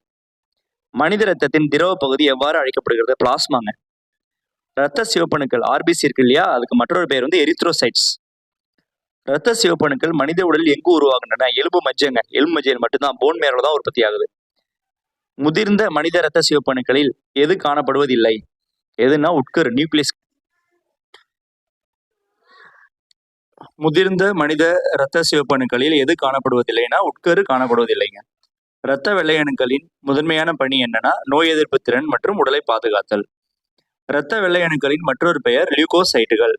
மனித ரத்தத்தின் திரவ பகுதி எவ்வாறு அழைக்கப்படுகிறது, பிளாஸ்மாங்க. இரத்த சிவப்பணுக்கள் ஆர்பிசி இருக்கு இல்லையா, அதுக்கு மற்றொரு பெயர் வந்து எரித்ரோசைட்ஸ். இரத்த சிவப்பணுக்கள் மனித உடலில் எங்கு உருவாகின்றன, எலும்பு மஜ்ஜையில் மட்டும்தான், போன் மேரோல தான் உற்பத்தி ஆகுது. முதிர்ந்த மனித இரத்த சிவப்பணுக்களில் எது காணப்படுவதில்லை, எதுனா உட்கரு நியூக்ளியஸ். முதிர்ந்த மனித இரத்த சிவப்பணுக்களில் எது காணப்படுவதில்லைன்னா உட்கரு காணப்படுவதில்லைங்க. இரத்த வெள்ளையணுக்களின் முதன்மையான பணி என்னன்னா நோய் எதிர்ப்பு திறன் மற்றும் உடலை பாதுகாத்தல். இரத்த வெள்ளையணுக்களின் மற்றொரு பெயர் லியூகோசைட்டுகள்.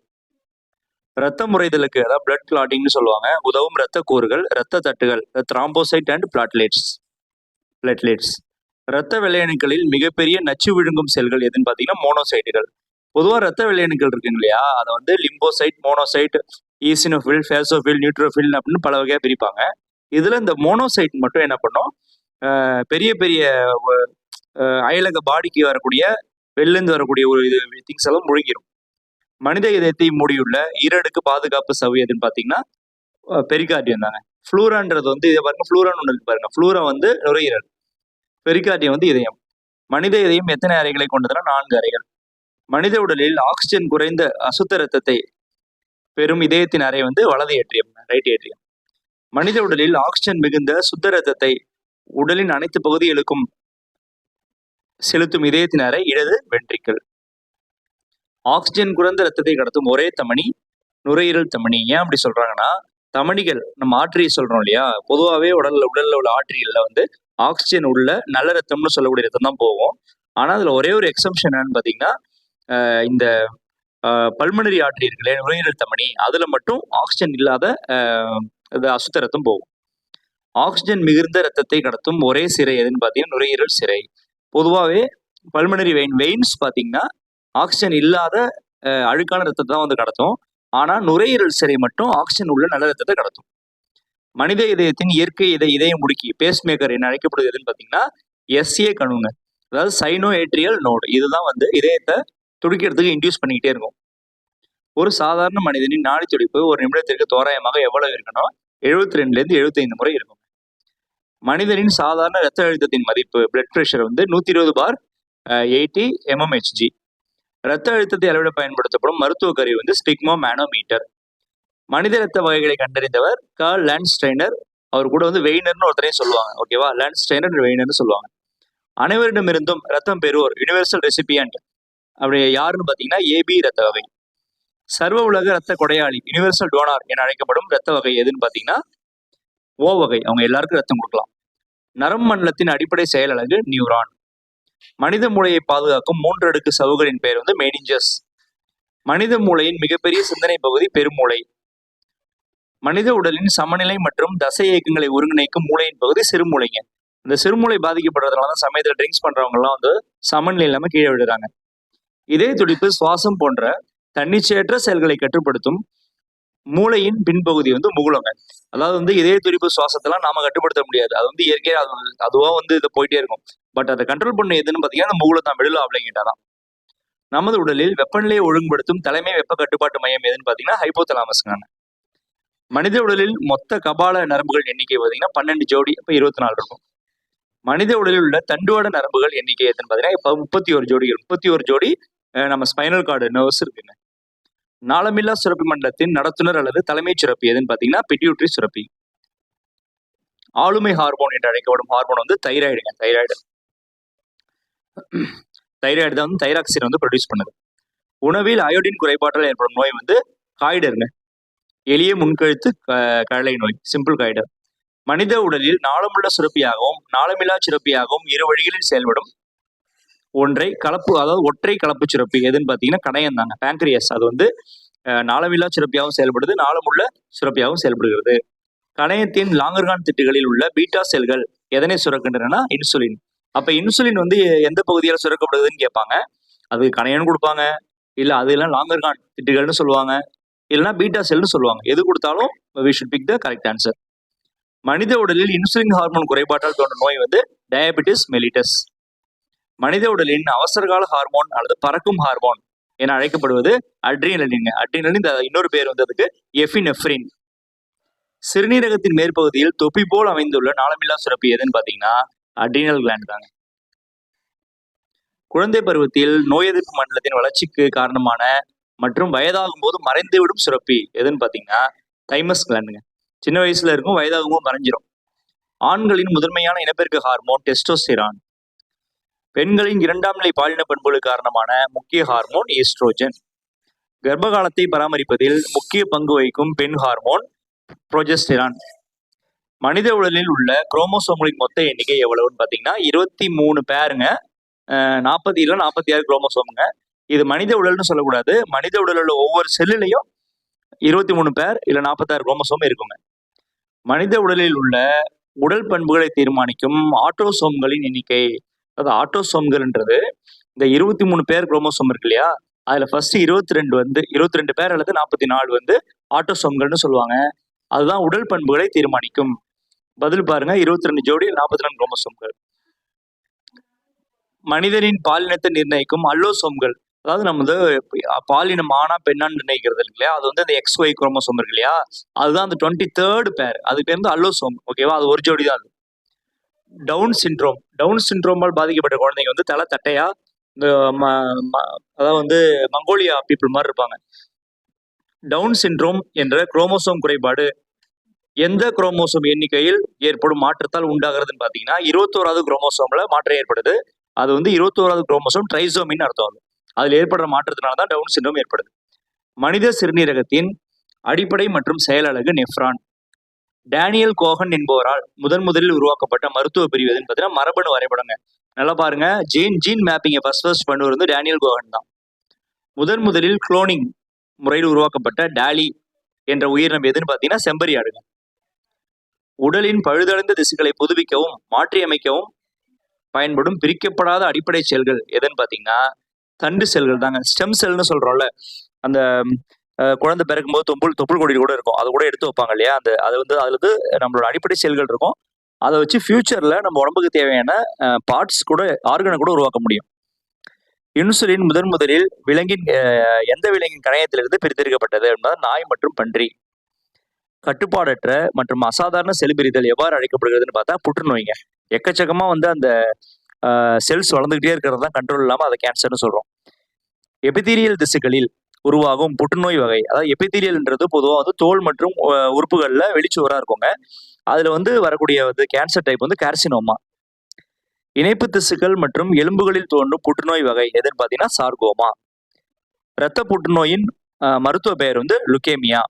இரத்த முறைதலுக்கு, அதாவது பிளட் கிளாட்டிங்னு சொல்லுவாங்க, உதவும் இரத்த கூறுகள், இரத்த தட்டுகள், த்ராம்போசைட் அண்ட் பிளாட்லெட்ஸ். இரத்த வெள்ளையணுக்களில் மிகப்பெரிய நச்சு விழுங்கும் செல்கள் எதுன்னு பாத்தீங்கன்னா மோனோசைட்டுகள். பொதுவாக இரத்த வெள்ளையணுக்கள் இருக்குங்க இல்லையா, அதை வந்து லிம்போசைட், மோனோசைட், ஈசினோஃபில், ஃபேசோஃபில், நியூட்ரோஃபில் அப்படின்னு பல வகையா பிரிப்பாங்க. இதுல இந்த மோனோசைட் மட்டும் என்ன பண்ணும், பெரிய பெரிய அயலக பாடிக்கு வரக்கூடிய வெளிலேருந்து வரக்கூடிய ஒரு திங்ஸ் எல்லாம் முழுங்கிடும். மனித இதயத்தை மூடியுள்ள ஈரடுக்கு பாதுகாப்பு சவ்வு எதுன்னு பாத்தீங்கன்னா பெரிகார்டியம் தாங்க. ஃப்ளூரான்றது வந்து இதை பாருங்க, ஃப்ளூரான் ஒன்று இருக்கு பாருங்க, ஃப்ளூரா வந்து நுரையீரல், பெரிகார்டியம் வந்து இதயம். மனித இதயம் எத்தனை அறைகளை கொண்டதுன்னா 4 அறைகள். மனித உடலில் ஆக்சிஜன் குறைந்த அசுத்த ரத்தத்தை பெரும் இதயத்தின் அறை வந்து வலது ஏற்றியம், ரைட் ஏற்றியம். மனித உடலில் ஆக்சிஜன் மிகுந்த சுத்த ரத்தத்தை உடலின் அனைத்து பகுதிகளுக்கும் செலுத்தும் இதயத்தின் அறை இடது வென்ட்ரிக்கல். ஆக்சிஜன் குறைந்த ரத்தத்தை கடத்தும் ஒரே தமனி நுரையீரல் தமனி. ஏன் அப்படி சொல்றாங்கன்னா, தமனிகள் நம்ம ஆர்டரி சொல்றோம் இல்லையா, பொதுவாகவே உடல்ல உள்ள ஆர்டரிகள்ல வந்து ஆக்சிஜன் உள்ள நல்ல ரத்தம்னு சொல்லக்கூடிய ரத்தம் தான் போகும். ஆனா அதுல ஒரே ஒரு எக்ஸம்ஷன் என்னன்னு பாத்தீங்கன்னா, இந்த பல்மனரி ஆர்டரி இருக்குல்ல, நுரையீரல் தமனி, அதுல மட்டும் ஆக்சிஜன் இல்லாத அசுத்த ரத்தம் போகும். ஆக்சிஜன் மிகுந்த ரத்தத்தை கடத்தும் ஒரே சிறை எதுன்னு பாத்தீங்கன்னா நுரையீரல் சிறை. பொதுவாகவே பல்மனரி வெயின்ஸ் பாத்தீங்கன்னா ஆக்சிஜன் இல்லாத அழுக்கான ரத்தத்தை தான் வந்து கடத்தும். ஆனா நுரையீரல் சிறை மட்டும் ஆக்சிஜன் உள்ள நல்ல ரத்தத்தை கடத்தும். மனித இதயத்தின் இயற்கை இதயம் முடுக்கி பேஸ் மேக்கர் என்ன அழைக்கப்படுது எதுன்னு பாத்தீங்கன்னா SA கணுங்க, அதாவது சைனோ ஏட்ரியல் நோடு. இதுதான் வந்து இதயத்தை துடிக்கிறதுக்கு இன்டியூஸ் பண்ணிக்கிட்டே இருக்கும். ஒரு சாதாரண மனிதனின் நாடி துடிப்பு ஒரு நிமிடத்திற்கு தோராயமாக எவ்வளவு இருக்கணும், 72 to 75 முறை இருக்கும். மனிதனின் சாதாரண இரத்த அழுத்தத்தின் மதிப்பு, பிளட் பிரஷர் வந்து 120/80 mmHg. இரத்த அழுத்தத்தை அளவிட பயன்படுத்தப்படும் மருத்துவ கருவி வந்து ஸ்பிக்மோ மேனோமீட்டர். மனித இரத்த வகைகளை கண்டறிந்தவர் கார்ல் லேண்ட்ஸ்டைனர். அவர் கூட வந்து வெய்னர்னு ஒருத்தரையும் சொல்லுவாங்க, ஓகேவா, லேண்ட்ஸ்டைனர் வெய்னர்னு சொல்லுவாங்க. அனைவரிடமிருந்தும் ரத்தம் பெறுவோர், யுனிவர்சல் ரெசிபியன்ட், அப்படி யாருன்னு பாத்தீங்கன்னா AB இரத்த வகை. சர்வ உலக இரத்த கொடையாளி, யுனிவர்சல் டோனார் என அழைக்கப்படும் இரத்த வகை எதுன்னு பாத்தீங்கன்னா O வகை. அவங்க எல்லாருக்கும் ரத்தம் கொடுக்கலாம். நரம்பு மண்டலத்தின் அடிப்படை செயலழகு நியூரான். மனித மூளையை பாதுகாக்கும் 3 அடுக்கு சவ்வுகளின் பெயர் வந்து மெனிஞ்சஸ். மனித மூளையின் மிகப்பெரிய சிந்தனை பகுதி பெருமூளை. மனித உடலின் சமநிலை மற்றும் தசை இயக்கங்களை ஒருங்கிணைக்கும் மூளையின் பகுதி சிறுமூளைங்க. இந்த சிறுமூளை பாதிக்கப்படுறதுனால சமயத்துல ட்ரிங்க்ஸ் பண்றவங்க எல்லாம் வந்து சமநிலை இல்லாம கீழே விடுறாங்க. இதய துடிப்பு, சுவாசம் போன்ற தன்னிச்சையற்ற செயல்களை கட்டுப்படுத்தும் மூளையின் பின்பகுதி வந்து முகுளங்க. அதாவது வந்து இதய துடிப்பு, சுவாசத்தெல்லாம் நாம கட்டுப்படுத்த முடியாது, அது வந்து இயற்கையா அதுவா வந்து இது போயிட்டே இருக்கும். பட் அதை கண்ட்ரோல் பண்ண எதுன்னு பாத்தீங்கன்னா அந்த முகுளம் தான், மெடுலா ஆப்ளிங்கேட்டா. நமது உடலில் வெப்பநிலையை ஒழுங்குபடுத்தும் தலைமை வெப்ப கட்டுப்பாட்டு மையம் எதுன்னு பாத்தீங்கன்னா ஹைப்போதலாமஸ்ங்க. மனித உடலில் மொத்த கபால நரம்புகள் எண்ணிக்கை பாத்தீங்கன்னா 12 ஜோடி, அப்ப 24 இருக்கும். மனித உடலில் உள்ள தண்டுவட நரம்புகள் எண்ணிக்கை எதுன்னு பாத்தீங்கன்னா 31 ஜோடி. நம்ம ஸ்பைனல் கார்டு நர்வ்ஸ் இருக்குங்க. நாளமில்லா சுரப்பி மண்டலத்தின் நடத்துனர் அல்லது தலைமைச் சுரப்பி எதுன்னு பார்த்தீங்கன்னா பிட்யூட்டரி சுரப்பி. ஆளுமை ஹார்மோன் என்று அழைக்கப்படும் ஹார்மோன் வந்து தைராய்டுங்க. தைராய்டு தான் வந்து தைராக்சின் வந்து ப்ரொடியூஸ் பண்ணுது. உணவில் அயோடின் குறைபாட்டால் ஏற்படும் நோய் வந்து காய்டருங்க. எளிய முன்கழுத்து கழலை நோய், சிம்பிள் காய்டர். மனித உடலில் நாளமுள்ள சுரப்பியாகவும் நாளமில்லா சுரப்பியாகவும் இரு வழிகளில் செயல்படும் ஒற்றை கலப்பு சுரப்பி எதுன்னு பார்த்தீங்கன்னா கணையம் தாங்க, பேங்க்ரியஸ். அது வந்து நாளமில்லா சுரப்பியாகவும் செயல்படுது, நாளமுள்ள சுரப்பியாகவும் செயல்படுகிறது. கணையத்தின் லாங்கர்கான் திட்டுகளில் உள்ள பீட்டா செல்கள் எதனை சுரக்கின்றன? இன்சுலின். அப்ப இன்சுலின் வந்து எந்த பகுதியால் சுரக்கப்படுதுன்னு கேட்பாங்க. அது கணையம்னு கொடுப்பாங்க, இல்ல அதெல்லாம் லாங்கர்கான் திட்டுகள்னு சொல்லுவாங்க, இல்லைன்னா பீட்டா செல்னு சொல்லுவாங்க. எது கொடுத்தாலும் we should pick the correct answer. மனித உடலில் இன்சுலின் ஹார்மோன் குறைபாட்டால் தோன்றும் நோய் வந்து டயபெட்டிஸ் மெலிட்டஸ். மனித உடலின் அவசரகால ஹார்மோன் அல்லது பறக்கும் ஹார்மோன் என அழைக்கப்படுவது அட்ரினலின். அட்ரினலின் இன்னொரு பேர் வந்து அதுக்கு எஃபினெஃப்ரின். சிறுநீரகத்தின் மேற்பகுதியில் தொப்பி போல் அமைந்துள்ள நாளமில்லா சுரப்பி எதுன்னு பாத்தீங்கன்னா அட்ரினல் கிளாண்ட் தாங்க. குழந்தை பருவத்தில் நோய் எதிர்ப்பு மண்டலத்தின் வளர்ச்சிக்கு காரணமான மற்றும் வயதாகும் போது மறைந்துவிடும் சுரப்பி எதுன்னு பாத்தீங்கன்னா தைமஸ் கிளாண்டுங்க. சின்ன வயசுல இருக்கும், வயதாகும் போது மறைஞ்சிரும். ஆண்களின் முதன்மையான இனப்பெருக்க ஹார்மோன் டெஸ்டோஸ்டிரான். பெண்களின் இரண்டாம் நிலை பாலின பண்புகளுக்கு காரணமான முக்கிய ஹார்மோன் ஈஸ்ட்ரோஜன். கர்ப்ப காலத்தை பராமரிப்பதில் முக்கிய பங்கு வகிக்கும் பெண் ஹார்மோன் புரோஜெஸ்டிரான். மனித உடலில் உள்ள குரோமோசோம்களின் மொத்த எண்ணிக்கை எவ்வளவுன்னு பார்த்தீங்கன்னா 23 பேருங்க. 46 குரோமோசோமுங்க. இது மனித உடல்னு சொல்லக்கூடாது. மனித உடலில் உள்ள ஒவ்வொரு செல்லுலையும் 23 பேர் இல்ல 46 குரோமோசோம் இருக்குங்க. மனித உடலில் உள்ள உடல் பண்புகளை தீர்மானிக்கும் ஆட்டோசோம்களின் எண்ணிக்கை. அதாவது ஆட்டோசோம்கள்ன்றது இந்த 23 பேர் குரோமோசோம் இருக்கு இல்லையா, அதுல ஃபர்ஸ்ட் 22 பேர் அல்லது 44 வந்து ஆட்டோசோம்கள்னு சொல்லுவாங்க. அதுதான் உடல் பண்புகளை தீர்மானிக்கும். பதில் பாருங்க, 22 ஜோடி 44 குரோமோசோம்கள். மனிதனின் பாலினத்தை நிர்ணயிக்கும் அல்லோசோம்கள், அதாவது நம்ம வந்து பாலினம் ஆனா பெண்ணான்னு நிர்ணயிக்கிறது இருக்கு இல்லையா, அது வந்து அந்த XY குரோமோசோம் இருக்கு இல்லையா, அதுதான் அந்த 23rd பேர். அது பேர் வந்து அல்லோசோம். ஓகேவா, அது ஒரு ஜோடி தான். அது டவுன் சிண்ட்ரோமால் பாதிக்கப்பட்ட குழந்தைங்க வந்து தலை தட்டையா, இந்த அதாவது வந்து மங்கோலியா பீப்புள் மாதிரி இருப்பாங்க. டவுன் சிண்ட்ரோம் என்ற குரோமோசோம் குறைபாடு எந்த குரோமோசோம் எண்ணிக்கையில் ஏற்படும் மாற்றத்தால் உண்டாகிறதுன்னு பாத்தீங்கன்னா 21வது குரோமோசோம்ல மாற்றம் ஏற்படுது. அது வந்து 21வது குரோமோசோம் ட்ரைசோமின்னு அர்த்தம். அதுல ஏற்படுற மாற்றத்தினால்தான் டவுன் சிண்ட்ரோம் ஏற்படுது. மனித சிறுநீரகத்தின் அடிப்படை மற்றும் செயலழகு நெஃப்ரான். டேனியல் கோகன் என்பவரால் முதலில் உருவாக்கப்பட்ட மருத்துவ பிரிவு எதுன்னு பார்த்தீங்கன்னா மரபணு வரைபடங்க. நல்லா பாருங்க, ஜீன் மேப்பிங்கை ஃபர்ஸ்ட் பண்ணுவது வந்து டேனியல் கோகன் தான். முதலில் குளோனிங் முறையில் உருவாக்கப்பட்ட டாலி என்ற உயிரினம் எதுன்னு பார்த்தீங்கன்னா செம்பரி ஆடுங்க. உடலின் பழுதடைந்த திசுக்களை புதுப்பிக்கவும் மாற்றியமைக்கவும் பயன்படும் பிரிக்கப்படாத அடிப்படை செல்கள் எதுன்னு பார்த்தீங்கன்னா தண்டு செல்கள் தாங்க. ஸ்டெம் செல்னு சொல்றோம்ல, அந்த குழந்தை பிறக்கும் போது தொப்புள் கொடி கூட இருக்கும், அது கூட எடுத்து வைப்பாங்க இல்லையா, அது வந்து அதுல வந்து நம்மளோட அடிப்படை செல்கள் இருக்கும். அதை வச்சு ஃபியூச்சர்ல நம்ம உடம்புக்கு தேவையான பார்ட்ஸ் கூட, ஆர்கனை கூட உருவாக்க முடியும். இன்சுலின் முதலில் எந்த விலங்கின் கணையத்திலிருந்து பிரித்தெடுக்கப்பட்டது என்பது நாய் மற்றும் பன்றி. கட்டுப்பாடற்ற மற்றும் அசாதாரண செல் பிரிதல் எவ்வாறு அழைக்கப்படுகிறதுன்னு பார்த்தா புற்றுநோய்ங்க. எக்கச்சக்கமா வந்து அந்த செல்ஸ் வளர்ந்துகிட்டே இருக்கிறது தான் கண்ட்ரோல் இல்லாம அதை கேன்சர்னு சொல்றோம். எபிதீரியல் திசுக்களில் உருவாகும் புற்றுநோய் வகை, அதாவது எபிதீரியல்ன்றது பொதுவாக வந்து தோல் மற்றும் உறுப்புகள்ல வெளிச்சுவரா இருக்குங்க. அதுல வந்து வரக்கூடிய வந்து கேன்சர் டைப் வந்து கார்சினோமா. இணைப்பு திசுக்கள் மற்றும் எலும்புகளில் தோன்றும் புற்றுநோய் வகை எதுன்னு பார்த்தீங்கன்னா சார்கோமா. இரத்த புற்றுநோயின் மருத்துவ பெயர் வந்து லுக்கேமியா.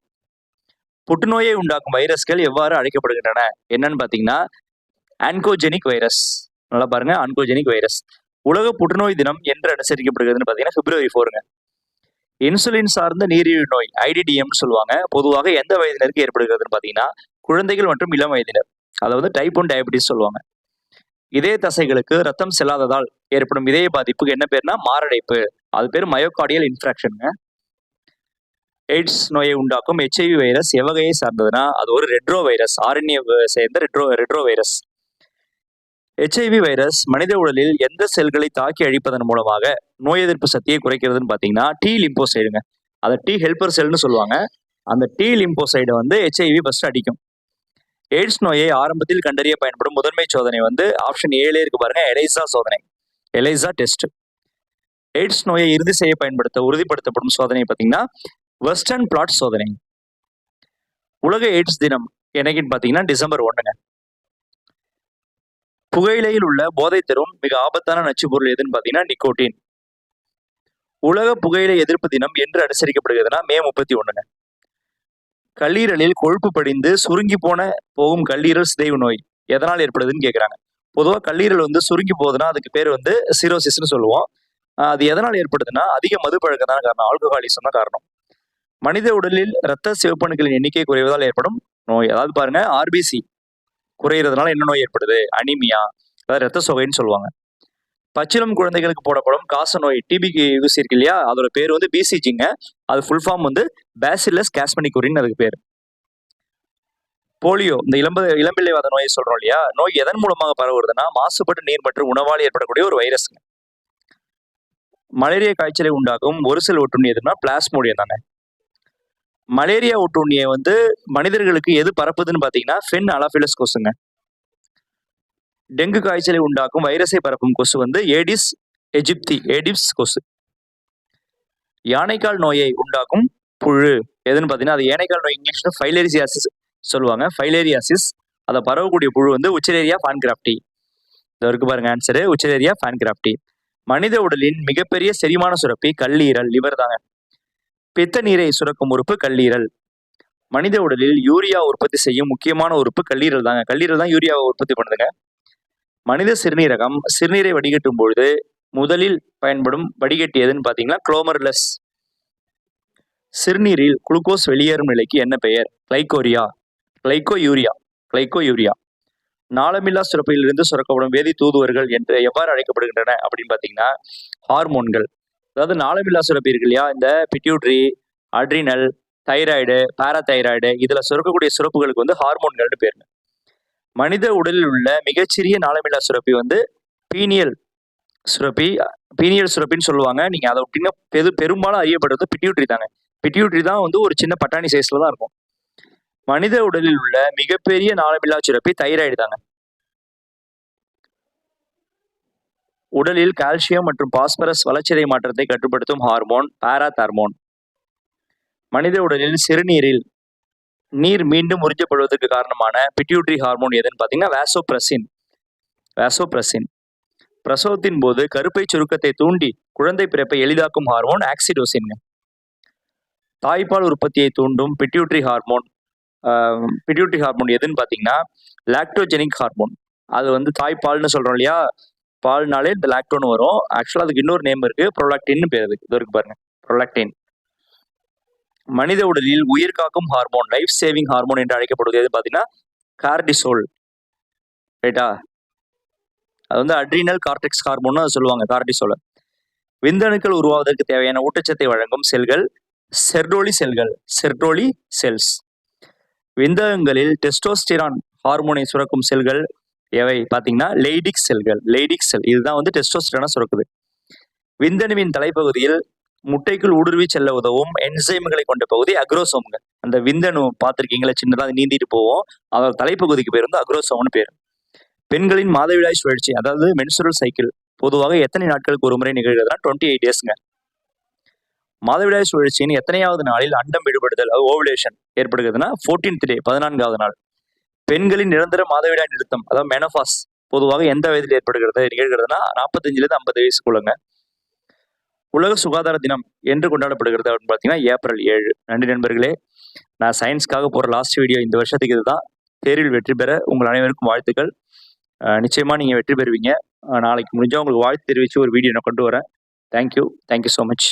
புற்றுநோயை உண்டாக்கும் வைரஸ்கள் எவ்வாறு அழைக்கப்படுகின்றன என்னன்னு பார்த்தீங்கன்னா ஆன்கோஜெனிக் வைரஸ். நல்லா பாருங்க, ஆன்கோஜெனிக் வைரஸ். உலக புற்றுநோய் தினம் என்று அனுசரிக்கப்படுகிறதுன்னு பார்த்தீங்கன்னா February 4ங்க. இன்சுலின் சார்ந்த நீரிழிவு நோய் IDDM சொல்லுவாங்க. பொதுவாக எந்த வயதினருக்கு ஏற்படுகிறதுன்னு பார்த்தீங்கன்னா குழந்தைகள் மற்றும் இளம் வயதினர், அதாவது டைப் 1 டயபிட்டிஸ் சொல்லுவாங்க. இதய தசைகளுக்கு ரத்தம் செல்லாததால் ஏற்படும் இதய பாதிப்புக்கு என்ன பேர்னா மாரடைப்பு. அது பேர் மயோகார்டியல் இன்ஃப்ராக்ஷனுங்க. எய்ட்ஸ் நோயை உண்டாக்கும் HIV வைரஸ் எவ்வகையை சார்ந்ததுன்னா அது ஒரு ரெட்ரோ வைரஸ், RNA சேர்ந்த ரெட்ரோ வைரஸ். HIV வைரஸ் மனித உடலில் எந்த செல்களை தாக்கி அழிப்பதன் மூலமாக நோய் எதிர்ப்பு சக்தியை குறைக்கிறதுன்னு பார்த்தீங்கன்னா T லிம்போசைடுங்க. அதை T ஹெல்பர் செல்னு சொல்லுவாங்க. அந்த T லிம்போசைடை வந்து HIV ஃபர்ஸ்ட் அடிக்கும். எய்ட்ஸ் நோயை ஆரம்பத்தில் கண்டறிய பயன்படும் முதன்மை சோதனை வந்து ஆப்ஷன் 7 இருக்கு பாருங்க, எலைசா சோதனை, எலைசா டெஸ்ட். எய்ட்ஸ் நோயை இறுதி செய்ய உறுதிப்படுத்தப்படும் சோதனை பார்த்தீங்கன்னா வெஸ்டர்ன் பிளாட் சோதனை. உலக எய்ட்ஸ் தினம் என்னைக்குன்னு பார்த்தீங்கன்னா டிசம்பர் 1ங்க. புகையிலையில் உள்ள போதை தரும் மிக ஆபத்தான நச்சு பொருள் எதுன்னு பார்த்தீங்கன்னா நிக்கோட்டின். உலக புகையிலை எதிர்ப்பு தினம் என்று அனுசரிக்கப்படுகிறதுனா மே 31ங்க. கல்லீரலில் கொழுப்பு படிந்து சுருங்கி போகும் கல்லீரல் சிதைவு நோய் எதனால் ஏற்படுதுன்னு கேட்குறாங்க. பொதுவாக கல்லீரல் சுருங்கி போகுதுன்னா அதுக்கு பேர் சிரோசிஸ்ன்னு சொல்லுவோம். அது எதனால் ஏற்படுதுன்னா அதிக மது பழக்கம் தான் காரணம், ஆல்கஹாலிசம் தான் காரணம். மனித உடலில் இரத்த சிவப்பணுக்களின் எண்ணிக்கை குறைவதால் ஏற்படும் நோய். அதாவது பாருங்க, ஆர்பிசி குறையிறதுனால என்ன நோய் ஏற்படுது? அனிமியா, அதாவது ரத்த சோகைன்னு சொல்லுவாங்க. பச்சிளம் குழந்தைகளுக்கு போடப்படும் காச நோய் டிபிக்கு யூஸ் இருக்கு இல்லையா, அதோட பேர் பிசிஜிங்க. அது ஃபுல் ஃபார்ம் பேசிலஸ் காஸ்மனிகுரின் அதுக்கு பேர். போலியோ, இந்த இளம்பிள்ளைவாத நோயை சொல்றோம் இல்லையா, நோய் எதன் மூலமாக பரவுறதுன்னா மாசுபட்ட நீர் மற்றும் உணவால் ஏற்படக்கூடிய ஒரு வைரஸ்ங்க. மலேரியா காய்ச்சலை உண்டாக்கும் ஒரு செல் ஒட்டுண்ணி எதுனா பிளாஸ்மோடியம் தாங்க. மலேரியா ஒட்டுண்ணியை மனிதர்களுக்கு எது பரப்புதுன்னு பாத்தீங்கன்னா ஃபென் அலாஃபிலஸ் கொசுங்க. டெங்கு காய்ச்சலை உண்டாக்கும் வைரஸை பரப்பும் கொசு ஏடிஸ் எஜிப்தி, ஏடிப்ஸ் கொசு. யானைக்கால் நோயை உண்டாக்கும் புழு எதுன்னு பாத்தீங்கன்னா அது யானைக்கால் நோய், இங்கிலீஷ்ல ஃபைலேரியாசிஸ் சொல்லுவாங்க. ஃபைலேரியாசிஸ், அதை பரவக்கூடிய புழு உச்சலேரியா பான்கிராப்டி. இது இருக்கு பாருங்க ஆன்சரு, உச்சலேரியா பான்கிராப்டி. மனித உடலின் மிகப்பெரிய செரிமான சுரப்பி கல்லீரல், லிவர் தாங்க. பித்த நீரை சுரக்கும் உறுப்பு கல்லீரல். மனித உடலில் யூரியா உற்பத்தி செய்யும் முக்கியமான உறுப்பு கல்லீரல் தாங்க. கல்லீரல் தான் யூரியாவை உற்பத்தி பண்ணுதுங்க. மனித சிறுநீரகம் சிறுநீரை வடிகட்டும் பொழுது முதலில் பயன்படும் வடிகட்டி எதுன்னு பாத்தீங்கன்னா குளோமர்லஸ். சிறுநீரில் குளுக்கோஸ் வெளியேறும் நிலைக்கு என்ன பெயர்? கிளைகோயூரியா. நாளமில்லா சுரப்பிலிருந்து சுரக்கப்படும் வேதி தூதுவர்கள் என்று எவ்வாறு அழைக்கப்படுகின்றன அப்படின்னு பாத்தீங்கன்னா ஹார்மோன்கள். அதாவது நாளமில்லா சுரப்பி இருக்கு இல்லையா, இந்த பிட்யூட்ரி, அட்ரினல், தைராய்டு, பாராதைராய்டு, இதுல சுரக்கக்கூடிய சுரப்புகளுக்கு ஹார்மோன்கள்னு பேருங்க. மனித உடலில் உள்ள மிகச்சிறிய நாளமில்லா சுரப்பி பீனியல் சுரப்பின்னு சொல்லுவாங்க. நீங்க அதை விட்டீங்கன்னா பெரும்பாலும் அறியப்படுறது பிட்யூட்ரி தாங்க. பிட்யூட்ரி தான் ஒரு சின்ன பட்டாணி சைஸ்ல தான் இருக்கும். மனித உடலில் உள்ள மிகப்பெரிய நாளமில்லா சுரப்பி தைராய்டு தாங்க. உடலில் கால்சியம் மற்றும் பாஸ்பரஸ் வளர்ச்சிதை மாற்றத்தை கட்டுப்படுத்தும் ஹார்மோன் பாராதார்மோன். மனித உடலில் சிறுநீரில் நீர் மீண்டும் உறிஞ்சப்படுவதற்கு காரணமான பிட்யூட்ரி ஹார்மோன் எதுன்னு பாத்தீங்கன்னா வேசோபிரசின். பிரசவத்தின் போது கருப்பை சுருக்கத்தை தூண்டி குழந்தை பிறப்பை எளிதாக்கும் ஹார்மோன் ஆக்சிடோசின். தாய்ப்பால் உற்பத்தியை தூண்டும் பிட்யூட்ரி ஹார்மோன் எதுன்னு பாத்தீங்கன்னா லாக்டோஜெனிக் ஹார்மோன். அது தாய்ப்பால்னு சொல்றோம் இல்லையா, பால்னாலே இந்த லாக்டோன்னு வரும். ஆக்சுவலா அதுக்கு இன்னொரு நேம் இருக்கு, ப்ரோலாக்டின்னு பேர். இது இருக்கு பாருங்க, ப்ரோலாக்டின். மனித உடலில் உயிர் காக்கும் ஹார்மோன், லைஃப் சேவிங் ஹார்மோன் என்று அழைக்கப்படுவது எது பாத்தீங்கன்னா கார்டிசோல். ரைட்டா, அது அட்ரினல் கார்டெக்ஸ் ஹார்மோன் சொல்லுவாங்க கார்டிசோல. விந்தணுக்கள் உருவாவதற்கு தேவையான ஊட்டச்சத்தை வழங்கும் செல்கள் செர்டோலி செல்ஸ். விந்தகங்களில் டெஸ்டோஸ்டிரான் ஹார்மோனை சுரக்கும் செல்கள் எவை பாத்தீங்கன்னா லெய்டிக் செல். இதுதான் டெஸ்டோஸ்டிரானை சுரக்குது. விந்தணுவின் தலைப்பகுதியில் முட்டைக்குள் ஊடுருவி செல்ல உதவும் என்சைம்களை கொண்ட பகுதி அக்ரோசோம்ங்க. அந்த விந்தணு பார்த்திருக்கீங்களா, சின்னதா நீந்திட்டு போவோம், அதோட தலைப்பகுதிக்கு பேர் அக்ரோசோம்னு பேர். பெண்களின் மாதவிடாய் சுழற்சி, அதாவது மென்சுரல் சைக்கிள், பொதுவாக எத்தனை நாட்களுக்கு ஒரு முறை நிகழ்கிறதுனா 28 டேஸ்ங்க. மாதவிடாய் சுழற்சியின் எத்தனையாவது நாளில் அண்டம் விடுபடுதல், ஓவுலேஷன் ஏற்படுகிறதுனா 14th டே, 14வது நாள். பெண்களின் நிரந்தர மாதவிடாய் நிறுத்தம், அதாவது மெனோபாஸ், பொதுவாக எந்த வயதில் நிகழ்கிறதுனா 45 to 50 வயசுக்குள்ளங்க. உலக சுகாதார தினம் என்று கொண்டாடப்படுகிறது அப்படின்னு பார்த்தீங்கன்னா ஏப்ரல் 7. நன்றி நண்பர்களே. நான் சயின்ஸ்க்காக போகிற லாஸ்ட் வீடியோ இந்த வருஷத்துக்கு இதுதான். தேர்வில் வெற்றி பெற உங்கள் அனைவருக்கும் வாழ்த்துக்கள். நிச்சயமா நீங்க வெற்றி பெறுவீங்க. நாளைக்கு முடிஞ்சா உங்களுக்கு வாழ்த்து தெரிவிச்சு ஒரு வீடியோ நான் கொண்டு வரேன். Thank you so much.